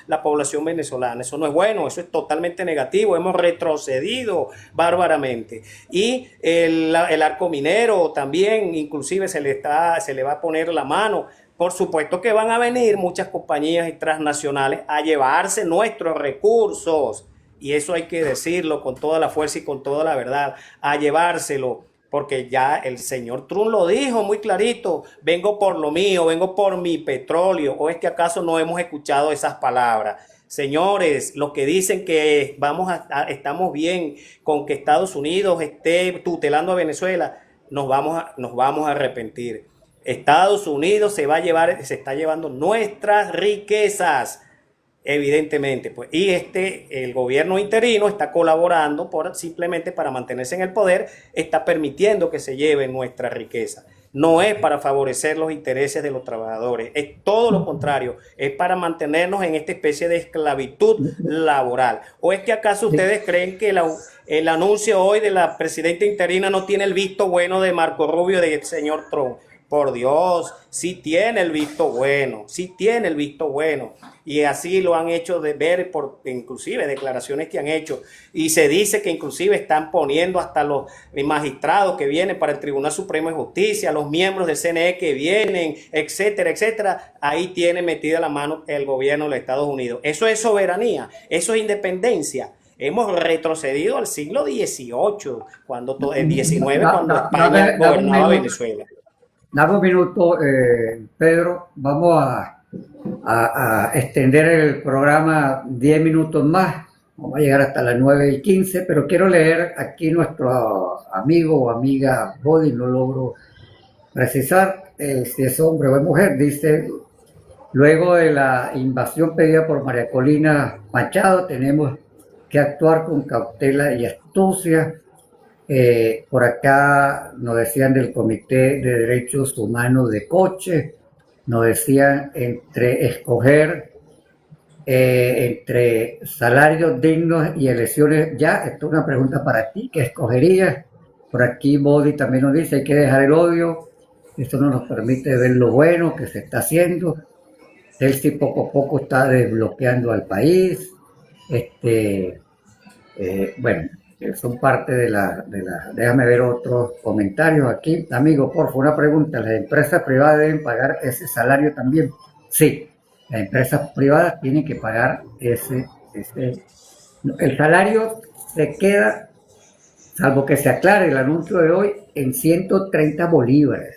la población venezolana, eso no es bueno, eso es totalmente negativo, hemos retrocedido bárbaramente. Y el arco minero también, inclusive se le va a poner la mano. Por supuesto que van a venir muchas compañías transnacionales a llevarse nuestros recursos, y eso hay que decirlo con toda la fuerza y con toda la verdad, a llevárselo, porque ya el señor Trump lo dijo muy clarito, vengo por lo mío, vengo por mi petróleo. ¿O es que acaso no hemos escuchado esas palabras? Señores, los que dicen que estamos bien con que Estados Unidos esté tutelando a Venezuela, nos vamos a arrepentir. Estados Unidos se está llevando nuestras riquezas, evidentemente, pues, y el gobierno interino está colaborando simplemente para mantenerse en el poder, está permitiendo que se lleven nuestra riqueza. No es para favorecer los intereses de los trabajadores, es todo lo contrario, es para mantenernos en esta especie de esclavitud laboral. ¿O es que acaso ustedes creen que el anuncio hoy de la presidenta interina no tiene el visto bueno de Marco Rubio, del señor Trump? Por Dios, sí tiene el visto bueno, sí tiene el visto bueno. Y así lo han hecho de ver por inclusive declaraciones que han hecho. Y se dice que inclusive están poniendo hasta los magistrados que vienen para el Tribunal Supremo de Justicia, los miembros del CNE que vienen, etcétera, etcétera. Ahí tiene metida la mano el gobierno de los Estados Unidos. Eso es soberanía, eso es independencia. Hemos retrocedido al siglo XVIII, el XIX, cuando España gobernaba Venezuela. Dame un minuto, Pedro. Vamos a extender el programa 10 minutos más. Vamos a llegar hasta las 9:15, pero quiero leer aquí nuestro amigo o amiga Body, no logro precisar si es hombre o es mujer. Dice, luego de la invasión pedida por María Colina Machado, tenemos que actuar con cautela y astucia. Por acá nos decían del Comité de Derechos Humanos de Coche, nos decían escoger entre salarios dignos y elecciones ya. Esto es una pregunta para ti, ¿qué escogerías? Por aquí Body también nos dice, hay que dejar el odio, esto no nos permite ver lo bueno que se está haciendo. Delcy poco a poco está desbloqueando al país. Bueno, son parte Déjame ver otros comentarios aquí. Amigo, por favor, una pregunta. ¿Las empresas privadas deben pagar ese salario también? Sí, las empresas privadas tienen que pagar el salario se queda, salvo que se aclare el anuncio de hoy, en 130 bolívares.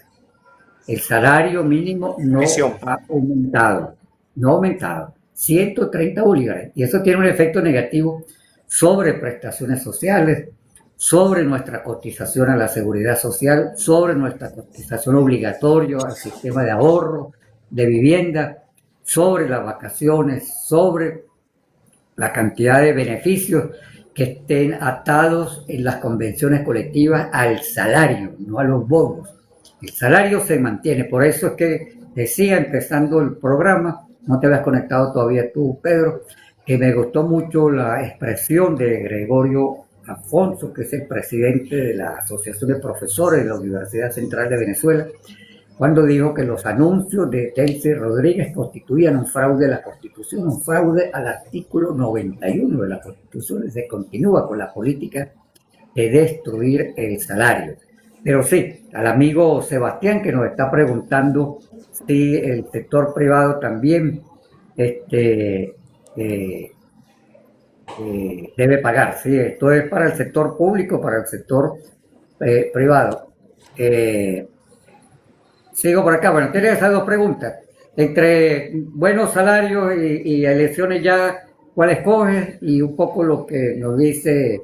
El salario mínimo no ha aumentado, no ha aumentado. 130 bolívares. Y eso tiene un efecto negativo sobre prestaciones sociales, sobre nuestra cotización a la seguridad social, sobre nuestra cotización obligatoria al sistema de ahorro, de vivienda, sobre las vacaciones, sobre la cantidad de beneficios que estén atados en las convenciones colectivas al salario, no a los bonos. El salario se mantiene, por eso es que decía empezando el programa, no te habías conectado todavía tú, Pedro, que me gustó mucho la expresión de Gregorio Afonso, que es el presidente de la Asociación de Profesores de la Universidad Central de Venezuela, cuando dijo que los anuncios de Delcy Rodríguez constituían un fraude a la Constitución, un fraude al artículo 91 de la Constitución. Se continúa con la política de destruir el salario. Pero sí, al amigo Sebastián que nos está preguntando si el sector privado también debe pagar. Sí, esto es para el sector público, para el sector privado. Sigo por acá. Bueno, tienes esas dos preguntas. Entre buenos salarios y elecciones ya, ¿cuál escoges? Y un poco lo que nos dice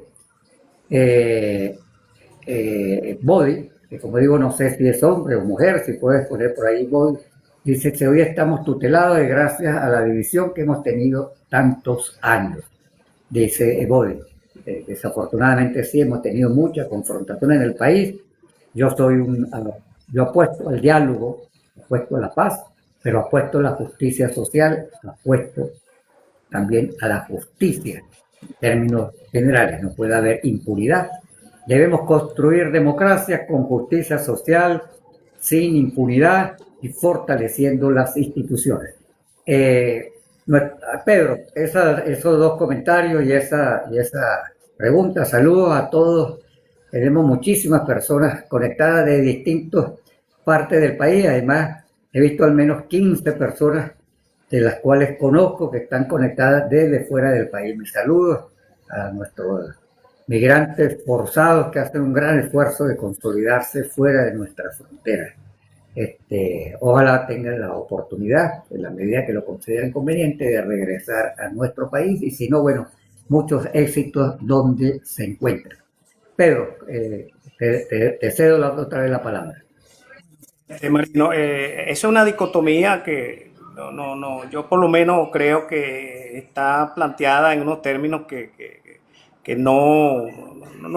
Body, que como digo, no sé si es hombre o mujer, si puedes poner por ahí Body. Dice que hoy estamos tutelados gracias a la división que hemos tenido tantos años. Dice Body. Desafortunadamente sí, hemos tenido mucha confrontación en el país. Yo apuesto al diálogo, apuesto a la paz, pero apuesto a la justicia social, apuesto también a la justicia. En términos generales, no puede haber impunidad. Debemos construir democracia con justicia social, sin impunidad y fortaleciendo las instituciones. Pedro, esos dos comentarios y esa pregunta, saludos a todos. Tenemos muchísimas personas conectadas de distintas partes del país. Además, he visto al menos 15 personas de las cuales conozco que están conectadas desde fuera del país. Mis saludos a nuestros migrantes forzados que hacen un gran esfuerzo de consolidarse fuera de nuestras fronteras. Ojalá tengan la oportunidad, en la medida que lo consideren conveniente, de regresar a nuestro país y si no, bueno, muchos éxitos donde se encuentren. Pedro, te cedo otra vez la palabra. Marino, es una dicotomía que yo por lo menos creo que está planteada en unos términos que no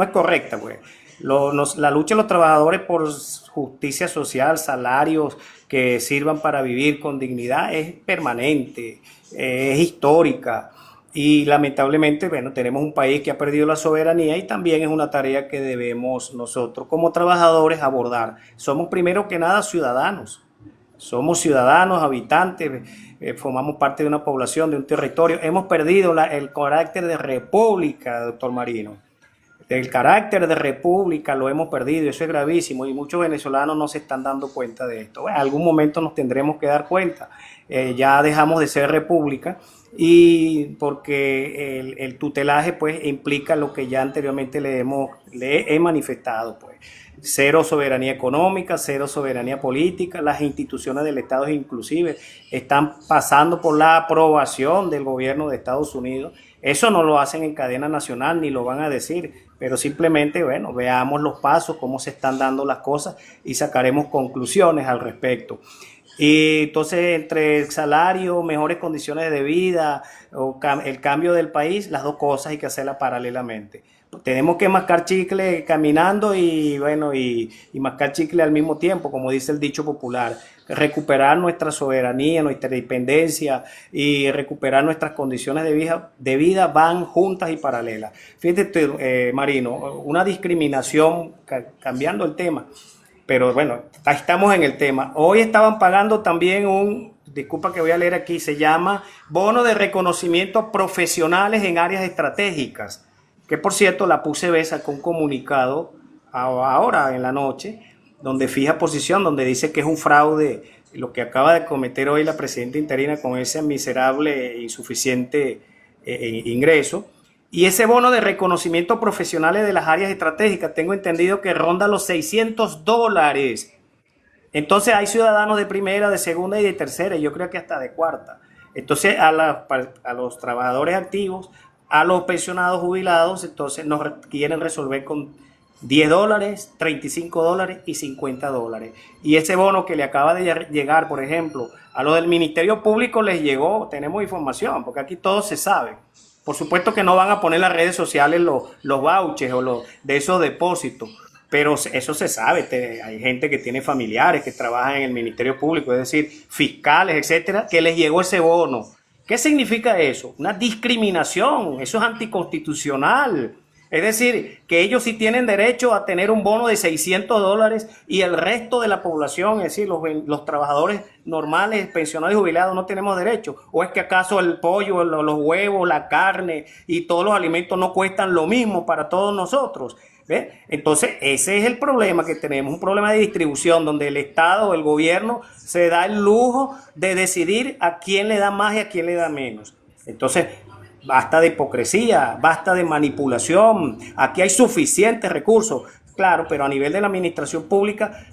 es correcta, pues. La lucha de los trabajadores por justicia social, salarios que sirvan para vivir con dignidad es permanente, es histórica. Y lamentablemente, bueno, tenemos un país que ha perdido la soberanía y también es una tarea que debemos nosotros como trabajadores abordar. Somos primero que nada ciudadanos, somos ciudadanos, habitantes, formamos parte de una población, de un territorio. Hemos perdido el carácter de república, doctor Marino. El carácter de república lo hemos perdido, eso es gravísimo y muchos venezolanos no se están dando cuenta de esto. Bueno, en algún momento nos tendremos que dar cuenta, ya dejamos de ser república y porque el tutelaje pues implica lo que ya anteriormente le he manifestado, pues. Cero soberanía económica, cero soberanía política. Las instituciones del Estado inclusive están pasando por la aprobación del gobierno de Estados Unidos. Eso no lo hacen en cadena nacional ni lo van a decir, pero simplemente, bueno, veamos los pasos, cómo se están dando las cosas y sacaremos conclusiones al respecto. Y entonces, entre el salario, mejores condiciones de vida o el cambio del país, las dos cosas hay que hacerlas paralelamente. Tenemos que mascar chicle caminando y bueno, y mascar chicle al mismo tiempo, como dice el dicho popular. Recuperar nuestra soberanía, nuestra independencia y recuperar nuestras condiciones de vida van juntas y paralelas. Fíjate, Marino, una discriminación, cambiando el tema, pero bueno, ahí estamos en el tema. Hoy estaban pagando también disculpa que voy a leer aquí, se llama bono de reconocimiento profesionales en áreas estratégicas, que por cierto la PUCB sacó un comunicado ahora en la noche, donde fija posición, donde dice que es un fraude lo que acaba de cometer hoy la presidenta interina con ese miserable e insuficiente ingreso. Y ese bono de reconocimiento profesionales de las áreas estratégicas, tengo entendido que ronda los $600. Entonces hay ciudadanos de primera, de segunda y de tercera, y yo creo que hasta de cuarta. Entonces a los trabajadores activos, a los pensionados jubilados, entonces nos quieren resolver con $10, $35 y $50. Y ese bono que le acaba de llegar, por ejemplo, a los del Ministerio Público les llegó, tenemos información, porque aquí todo se sabe. Por supuesto que no van a poner en las redes sociales los vouchers o de esos depósitos, pero eso se sabe. Hay gente que tiene familiares que trabajan en el Ministerio Público, es decir, fiscales, etcétera, que les llegó ese bono. ¿Qué significa eso? Una discriminación, eso es anticonstitucional. Es decir, que ellos sí tienen derecho a tener un bono de $600 y el resto de la población, es decir, los trabajadores normales, pensionados y jubilados, no tenemos derecho. ¿O es que acaso el pollo, los huevos, la carne y todos los alimentos no cuestan lo mismo para todos nosotros? ¿Ve? Entonces, ese es el problema que tenemos, un problema de distribución donde el Estado, el gobierno, se da el lujo de decidir a quién le da más y a quién le da menos. Entonces, basta de hipocresía, basta de manipulación. Aquí hay suficientes recursos, claro, pero a nivel de la administración pública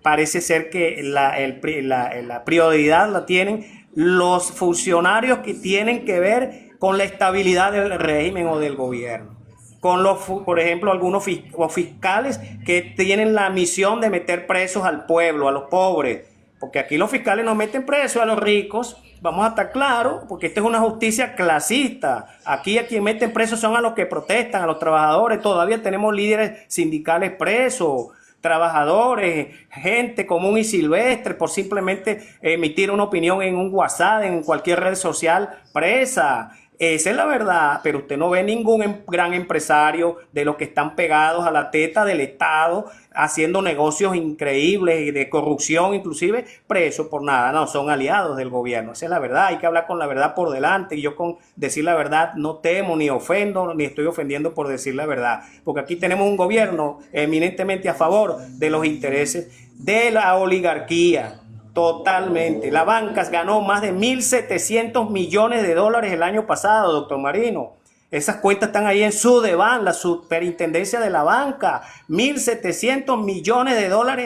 parece ser que la prioridad la tienen los funcionarios que tienen que ver con la estabilidad del régimen o del gobierno. Por ejemplo, algunos fiscales que tienen la misión de meter presos al pueblo, a los pobres, porque aquí los fiscales no meten presos a los ricos. Vamos a estar claros, porque esta es una justicia clasista. Aquí a quien meten presos son a los que protestan, a los trabajadores. Todavía tenemos líderes sindicales presos, trabajadores, gente común y silvestre por simplemente emitir una opinión en un WhatsApp, en cualquier red social, presa. Esa es la verdad, pero usted no ve ningún gran empresario de los que están pegados a la teta del Estado haciendo negocios increíbles y de corrupción, inclusive presos por nada. No, son aliados del gobierno. Esa es la verdad, hay que hablar con la verdad por delante. Y yo con decir la verdad no temo, ni ofendo, ni estoy ofendiendo por decir la verdad. Porque aquí tenemos un gobierno eminentemente a favor de los intereses de la oligarquía. Totalmente. La banca ganó más de $1.700 millones el año pasado, doctor Marino. Esas cuentas están ahí en Sudeban, la superintendencia de la banca. $1.700 millones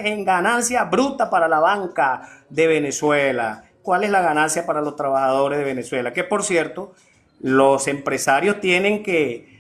en ganancia bruta para la banca de Venezuela. ¿Cuál es la ganancia para los trabajadores de Venezuela? Que por cierto, los empresarios tienen que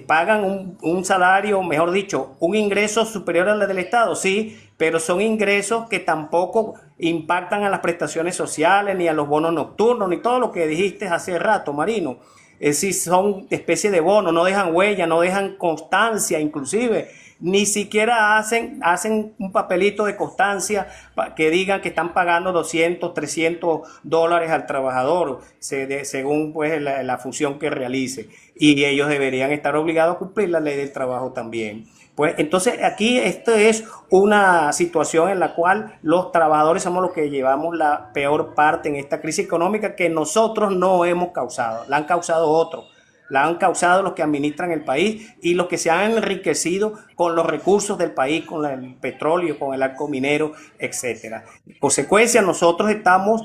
pagan un salario, mejor dicho, un ingreso superior al del Estado, sí, pero son ingresos que tampoco impactan a las prestaciones sociales, ni a los bonos nocturnos, ni todo lo que dijiste hace rato, Marino. Es decir, son especie de bonos, no dejan huella, no dejan constancia, inclusive, ni siquiera hacen un papelito de constancia que digan que están pagando $200, $300 al trabajador, según pues la función que realice. Y ellos deberían estar obligados a cumplir la ley del trabajo también. Pues entonces aquí esto es una situación en la cual los trabajadores somos los que llevamos la peor parte en esta crisis económica que nosotros no hemos causado, la han causado otros. La han causado los que administran el país y los que se han enriquecido con los recursos del país, con el petróleo, con el arco minero, etc. En consecuencia, nosotros estamos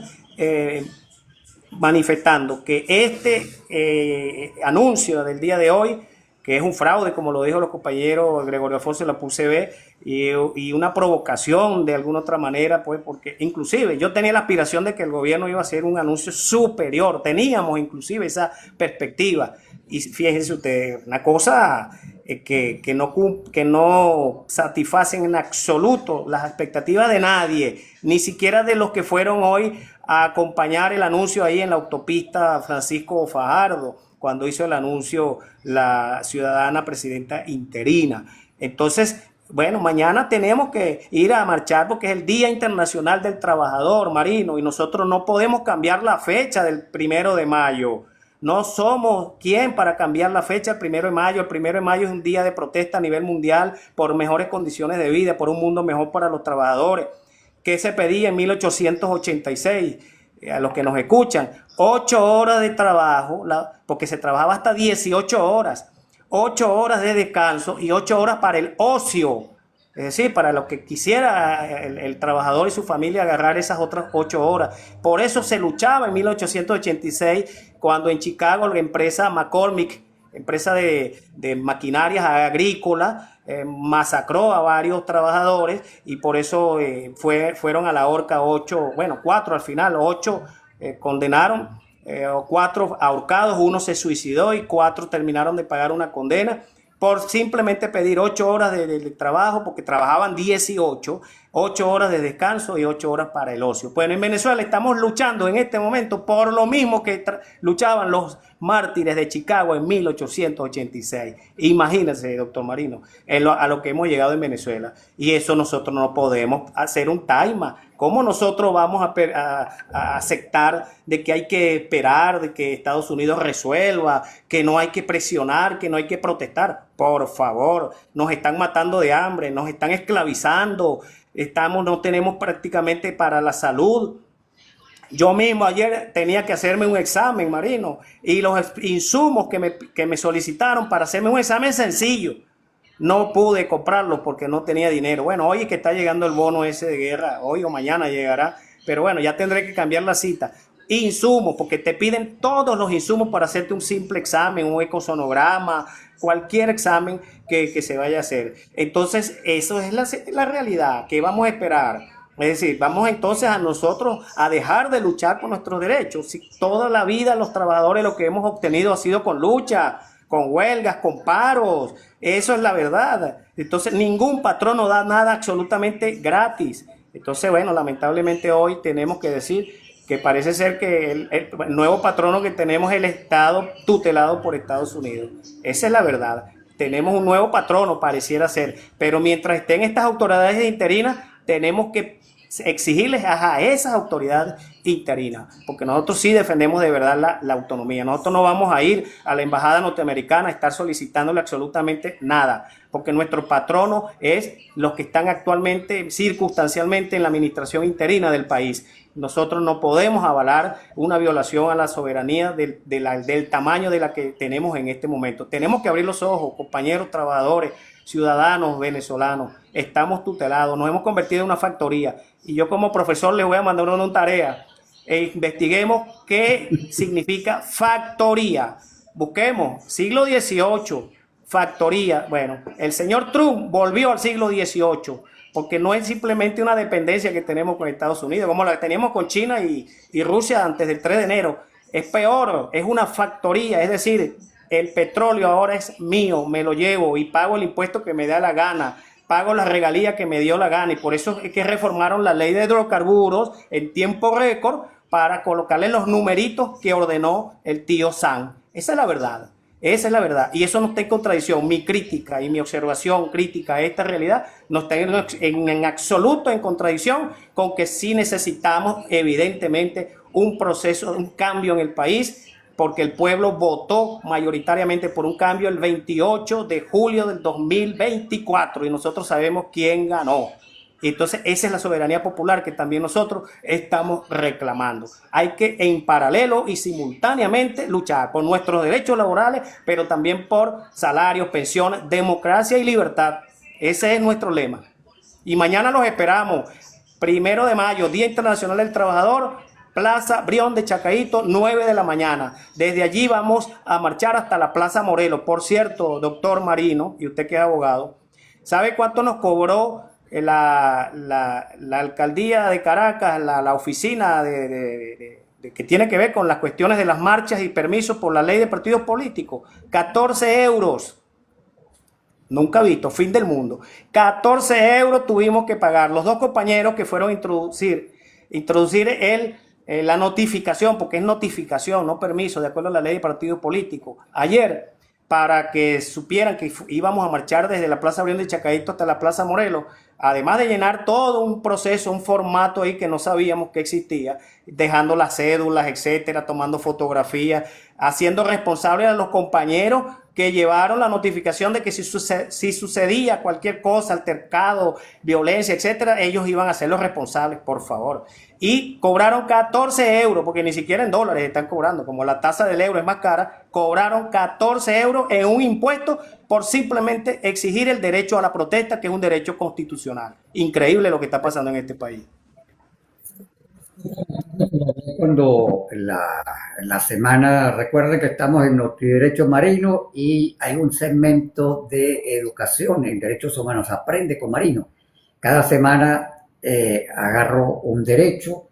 manifestando que este anuncio del día de hoy que es un fraude, como lo dijo los compañeros Gregorio Alfonso y la PUCB, y una provocación de alguna otra manera, pues, porque inclusive yo tenía la aspiración de que el gobierno iba a hacer un anuncio superior, teníamos inclusive esa perspectiva, y fíjense ustedes, una cosa que no satisfacen en absoluto las expectativas de nadie, ni siquiera de los que fueron hoy a acompañar el anuncio ahí en la autopista Francisco Fajardo, cuando hizo el anuncio la ciudadana presidenta interina. Entonces, bueno, mañana tenemos que ir a marchar porque es el Día Internacional del Trabajador, Marino, y nosotros no podemos cambiar la fecha del 1 de mayo. No somos quien para cambiar la fecha el 1 de mayo. El 1 de mayo es un día de protesta a nivel mundial por mejores condiciones de vida, por un mundo mejor para los trabajadores. ¿Qué se pedía en 1886? A los que nos escuchan, 8 horas de trabajo, porque se trabajaba hasta 18 horas, 8 horas de descanso y 8 horas para el ocio. Es decir, para lo que quisiera el trabajador y su familia agarrar esas otras 8 horas. Por eso se luchaba en 1886, cuando en Chicago la empresa McCormick, empresa de maquinarias agrícolas, masacró a varios trabajadores y por eso fueron a la horca 8, bueno, 4 al final, 8 condenaron, 4 ahorcados, 1 se suicidó y 4 terminaron de pagar una condena por simplemente pedir 8 horas de trabajo, porque trabajaban 18, 8 horas de descanso y 8 horas para el ocio. Bueno, en Venezuela estamos luchando en este momento por lo mismo que luchaban los mártires de Chicago en 1886. Imagínense, doctor Marino, a lo que hemos llegado en Venezuela. Y eso nosotros no podemos hacer un taima. ¿Cómo nosotros vamos a aceptar de que hay que esperar, de que Estados Unidos resuelva, que no hay que presionar, que no hay que protestar? Por favor, nos están matando de hambre, nos están esclavizando, no tenemos prácticamente para la salud. Yo mismo ayer tenía que hacerme un examen, Marino, y los insumos que me solicitaron para hacerme un examen sencillo, no pude comprarlos porque no tenía dinero. Bueno, hoy es que está llegando el bono ese de guerra, hoy o mañana llegará, pero bueno, ya tendré que cambiar la cita. Insumos, porque te piden todos los insumos para hacerte un simple examen, un ecosonograma, cualquier examen que se vaya a hacer. Entonces, eso es la realidad. ¿Qué vamos a esperar? Es decir, vamos entonces a nosotros a dejar de luchar por nuestros derechos. Si toda la vida los trabajadores lo que hemos obtenido ha sido con lucha, con huelgas, con paros. Eso es la verdad. Entonces, ningún patrón nos da nada absolutamente gratis. Entonces, bueno, lamentablemente hoy tenemos que decir que parece ser que el nuevo patrono que tenemos es el Estado tutelado por Estados Unidos. Esa es la verdad. Tenemos un nuevo patrono, pareciera ser. Pero mientras estén estas autoridades interinas, tenemos que exigirles a esas autoridades interinas, porque nosotros sí defendemos de verdad la autonomía. Nosotros no vamos a ir a la embajada norteamericana a estar solicitándole absolutamente nada, porque nuestro patrono es los que están actualmente, circunstancialmente, en la administración interina del país. Nosotros no podemos avalar una violación a la soberanía del tamaño de la que tenemos en este momento. Tenemos que abrir los ojos, compañeros trabajadores, ciudadanos venezolanos. Estamos tutelados, nos hemos convertido en una factoría. Y yo como profesor les voy a mandar una tarea. Investiguemos qué significa factoría. Busquemos siglo XVIII, factoría. Bueno, el señor Trump volvió al siglo XVIII, porque no es simplemente una dependencia que tenemos con Estados Unidos, como la que teníamos con China y Rusia antes del 3 de enero. Es peor, es una factoría, es decir, el petróleo ahora es mío, me lo llevo y pago el impuesto que me da la gana, pago la regalía que me dio la gana, y por eso es que reformaron la ley de hidrocarburos en tiempo récord para colocarle los numeritos que ordenó el tío Sam. Esa es la verdad. Esa es la verdad, y eso no está en contradicción. Mi crítica y mi observación crítica a esta realidad no está en absoluto en contradicción con que sí necesitamos evidentemente un proceso, un cambio en el país, porque el pueblo votó mayoritariamente por un cambio el 28 de julio del 2024 y nosotros sabemos quién ganó. Entonces esa es la soberanía popular que también nosotros estamos reclamando. Hay que en paralelo y simultáneamente luchar por nuestros derechos laborales, pero también por salarios, pensiones, democracia y libertad. Ese es nuestro lema. Y mañana los esperamos. 1 de mayo, Día Internacional del Trabajador. Plaza Brión de Chacaíto, 9 de la mañana. Desde allí vamos a marchar hasta la Plaza Morelos. Por cierto, doctor Marino, y usted que es abogado, ¿sabe cuánto nos cobró la alcaldía de Caracas, la oficina que tiene que ver con las cuestiones de las marchas y permisos por la ley de partidos políticos? 14 euros. Nunca visto, fin del mundo. 14 euros tuvimos que pagar los dos compañeros que fueron a introducir la notificación, porque es notificación, no permiso, de acuerdo a la ley de partidos políticos. Ayer, para que supieran que íbamos a marchar desde la Plaza Brión de Chacaíto hasta la Plaza Morelos, además de llenar todo un proceso, un formato ahí que no sabíamos que existía, dejando las cédulas, etcétera, tomando fotografías, haciendo responsables a los compañeros que llevaron la notificación de que si sucedía cualquier cosa, altercado, violencia, etcétera, ellos iban a ser los responsables, por favor. Y cobraron 14 euros, porque ni siquiera en dólares están cobrando, como la tasa del euro es más cara, cobraron 14 euros en un impuesto por simplemente exigir el derecho a la protesta, que es un derecho constitucional. Increíble lo que está pasando en este país. Cuando la semana, recuerden que estamos en Derecho Marino y hay un segmento de educación en derechos humanos, Aprende con Marino. Cada semana agarro un derecho.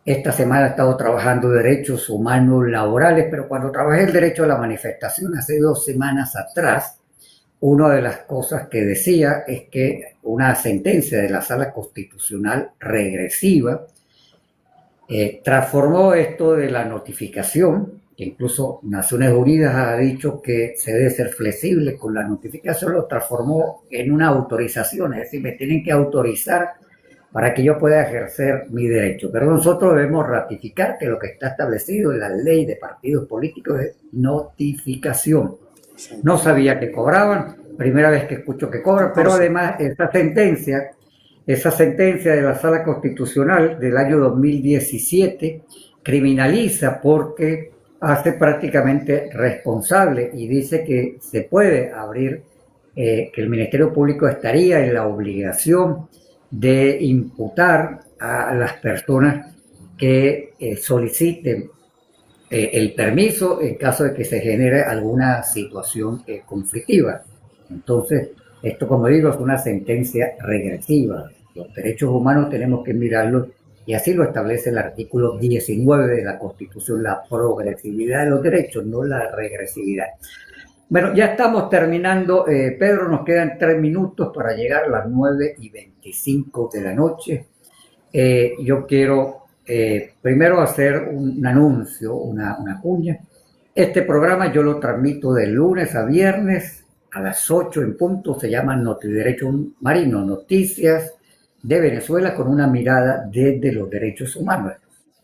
Esta semana he estado trabajando derechos humanos laborales, pero cuando trabajé el derecho a la manifestación hace 2 semanas atrás, una de las cosas que decía es que una sentencia de la Sala Constitucional regresiva transformó esto de la notificación, que incluso Naciones Unidas ha dicho que se debe ser flexible con la notificación, lo transformó en una autorización, es decir, me tienen que autorizar para que yo pueda ejercer mi derecho. Pero nosotros debemos ratificar que lo que está establecido en la ley de partidos políticos es notificación. No sabía que cobraban, primera vez que escucho que cobran, pero además esa sentencia de la Sala Constitucional del año 2017 criminaliza porque hace prácticamente responsable y dice que se puede abrir, que el Ministerio Público estaría en la obligación de imputar a las personas que soliciten el permiso en caso de que se genere alguna situación conflictiva. Entonces, esto, como digo, es una sentencia regresiva. Los derechos humanos tenemos que mirarlos y así lo establece el artículo 19 de la Constitución, la progresividad de los derechos, no la regresividad. Bueno, ya estamos terminando. Pedro, nos quedan 3 minutos para llegar a las 9:25 de la noche. Yo quiero primero hacer un anuncio, una cuña. Este programa yo lo transmito de lunes a viernes a las 8 en punto. Se llama Notiderecho Marino, noticias de Venezuela con una mirada desde los derechos humanos.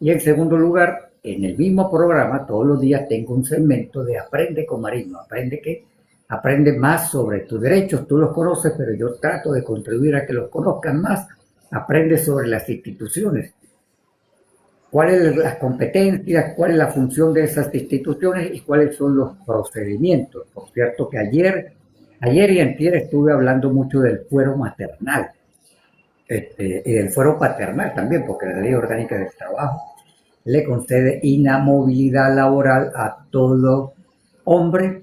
Y en segundo lugar, en el mismo programa todos los días tengo un segmento de Aprende con Marino. Aprende más sobre tus derechos. Tú los conoces, pero yo trato de contribuir a que los conozcan más. Aprende sobre las instituciones. ¿Cuáles son las competencias? ¿Cuál es la función de esas instituciones? ¿Y cuáles son los procedimientos? Por cierto que ayer y antier estuve hablando mucho del fuero maternal. Y del fuero paternal también, porque la Ley Orgánica del Trabajo le concede inamovilidad laboral a todo hombre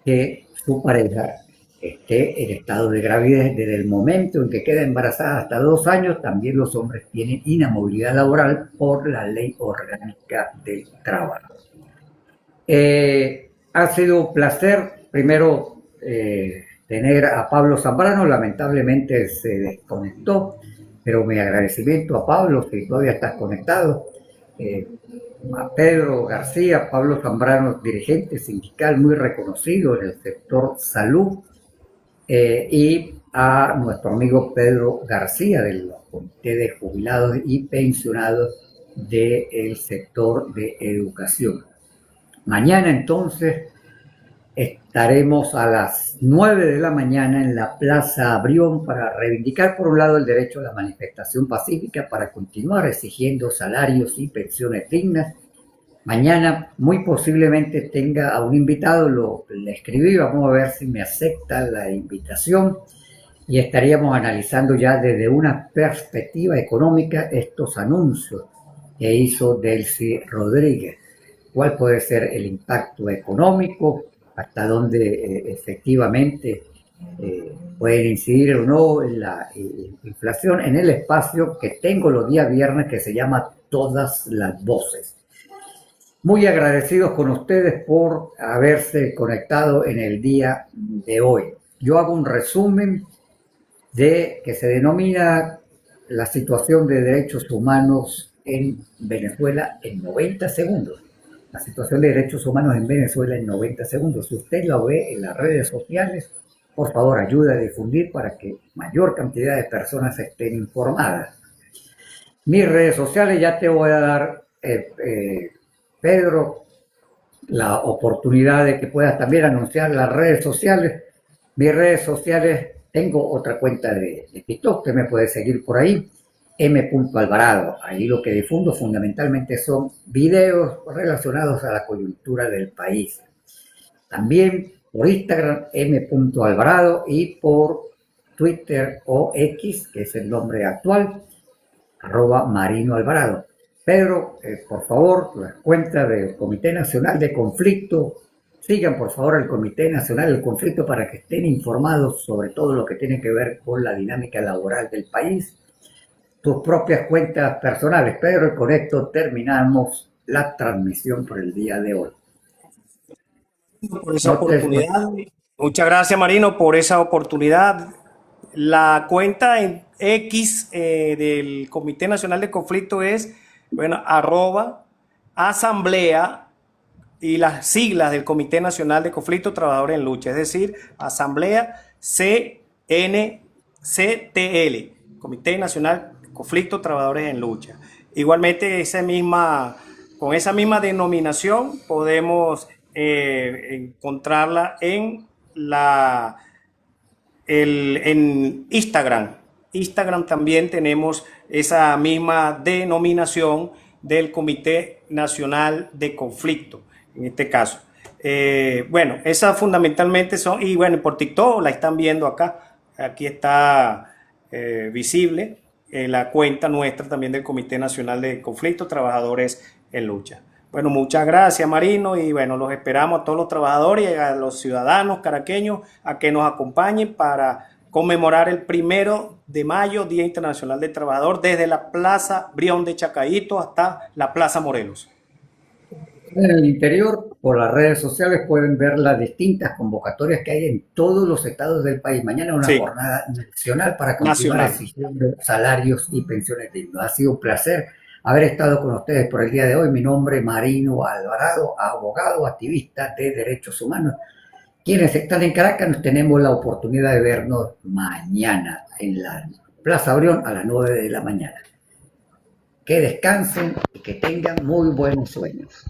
que su pareja esté en estado de gravidez. Desde el momento en que queda embarazada hasta 2 años, también los hombres tienen inamovilidad laboral por la Ley Orgánica del Trabajo. Ha sido un placer, primero, tener a Pablo Zambrano. Lamentablemente se desconectó, pero mi agradecimiento a Pablo, si todavía estás conectado, a Pedro García. Pablo Zambrano, dirigente sindical muy reconocido en el sector salud, y a nuestro amigo Pedro García del Comité de Jubilados y Pensionados del sector de educación. Mañana entonces estaremos a las 9 de la mañana en la Plaza Brión para reivindicar por un lado el derecho a la manifestación pacífica, para continuar exigiendo salarios y pensiones dignas. Mañana muy posiblemente tenga a un invitado, le escribí, vamos a ver si me acepta la invitación, y estaríamos analizando ya desde una perspectiva económica estos anuncios que hizo Delcy Rodríguez. ¿Cuál puede ser el impacto económico? ¿Hasta dónde efectivamente pueden incidir o no en la inflación? En el espacio que tengo los días viernes, que se llama Todas las Voces. Muy agradecidos con ustedes por haberse conectado en el día de hoy. Yo hago un resumen de que se denomina la situación de derechos humanos en Venezuela en 90 segundos. La situación de derechos humanos en Venezuela en 90 segundos. Si usted la ve en las redes sociales, por favor ayude a difundir para que mayor cantidad de personas estén informadas. Mis redes sociales, ya te voy a dar, Pedro, la oportunidad de que puedas también anunciar las redes sociales. Mis redes sociales, tengo otra cuenta de TikTok que me puedes seguir por ahí, m.alvarado. Ahí lo que difundo fundamentalmente son videos relacionados a la coyuntura del país. También por Instagram, m.alvarado, y por Twitter o X, que es el nombre actual, @marinoalvarado. Pedro, por favor, las cuentas del Comité Nacional de Conflicto, sigan por favor el Comité Nacional del Conflicto para que estén informados sobre todo lo que tiene que ver con la dinámica laboral del país. Tus propias cuentas personales, Pedro, y con esto terminamos la transmisión por el día de hoy. Por esa oportunidad. Muchas gracias, Marino, por esa oportunidad. La cuenta en X del Comité Nacional de Conflicto es, bueno, @asamblea y las siglas del Comité Nacional de Conflicto Trabajadores en Lucha, es decir, Asamblea CNCTL, Comité Nacional de Conflicto Trabajadores en Lucha. Igualmente, con esa misma denominación podemos encontrarla en Instagram. Instagram también tenemos esa misma denominación del Comité Nacional de Conflicto, en este caso. Bueno, esas fundamentalmente son, y bueno, por TikTok la están viendo acá. Aquí está visible la cuenta nuestra también del Comité Nacional de Conflicto, Trabajadores en Lucha. Bueno, muchas gracias, Marino, y bueno, los esperamos a todos los trabajadores y a los ciudadanos caraqueños a que nos acompañen para conmemorar el 1 de mayo, Día Internacional del Trabajador, desde la Plaza Brión de Chacaíto hasta la Plaza Morelos. En el interior, por las redes sociales, pueden ver las distintas convocatorias que hay en todos los estados del país. Mañana una jornada nacional para continuar exigiendo salarios y pensiones dignas. Ha sido un placer haber estado con ustedes por el día de hoy. Mi nombre es Marino Alvarado, abogado, activista de derechos humanos. Quienes están en Caracas tenemos la oportunidad de vernos mañana en la Plaza Brión a las 9 de la mañana. Que descansen y que tengan muy buenos sueños.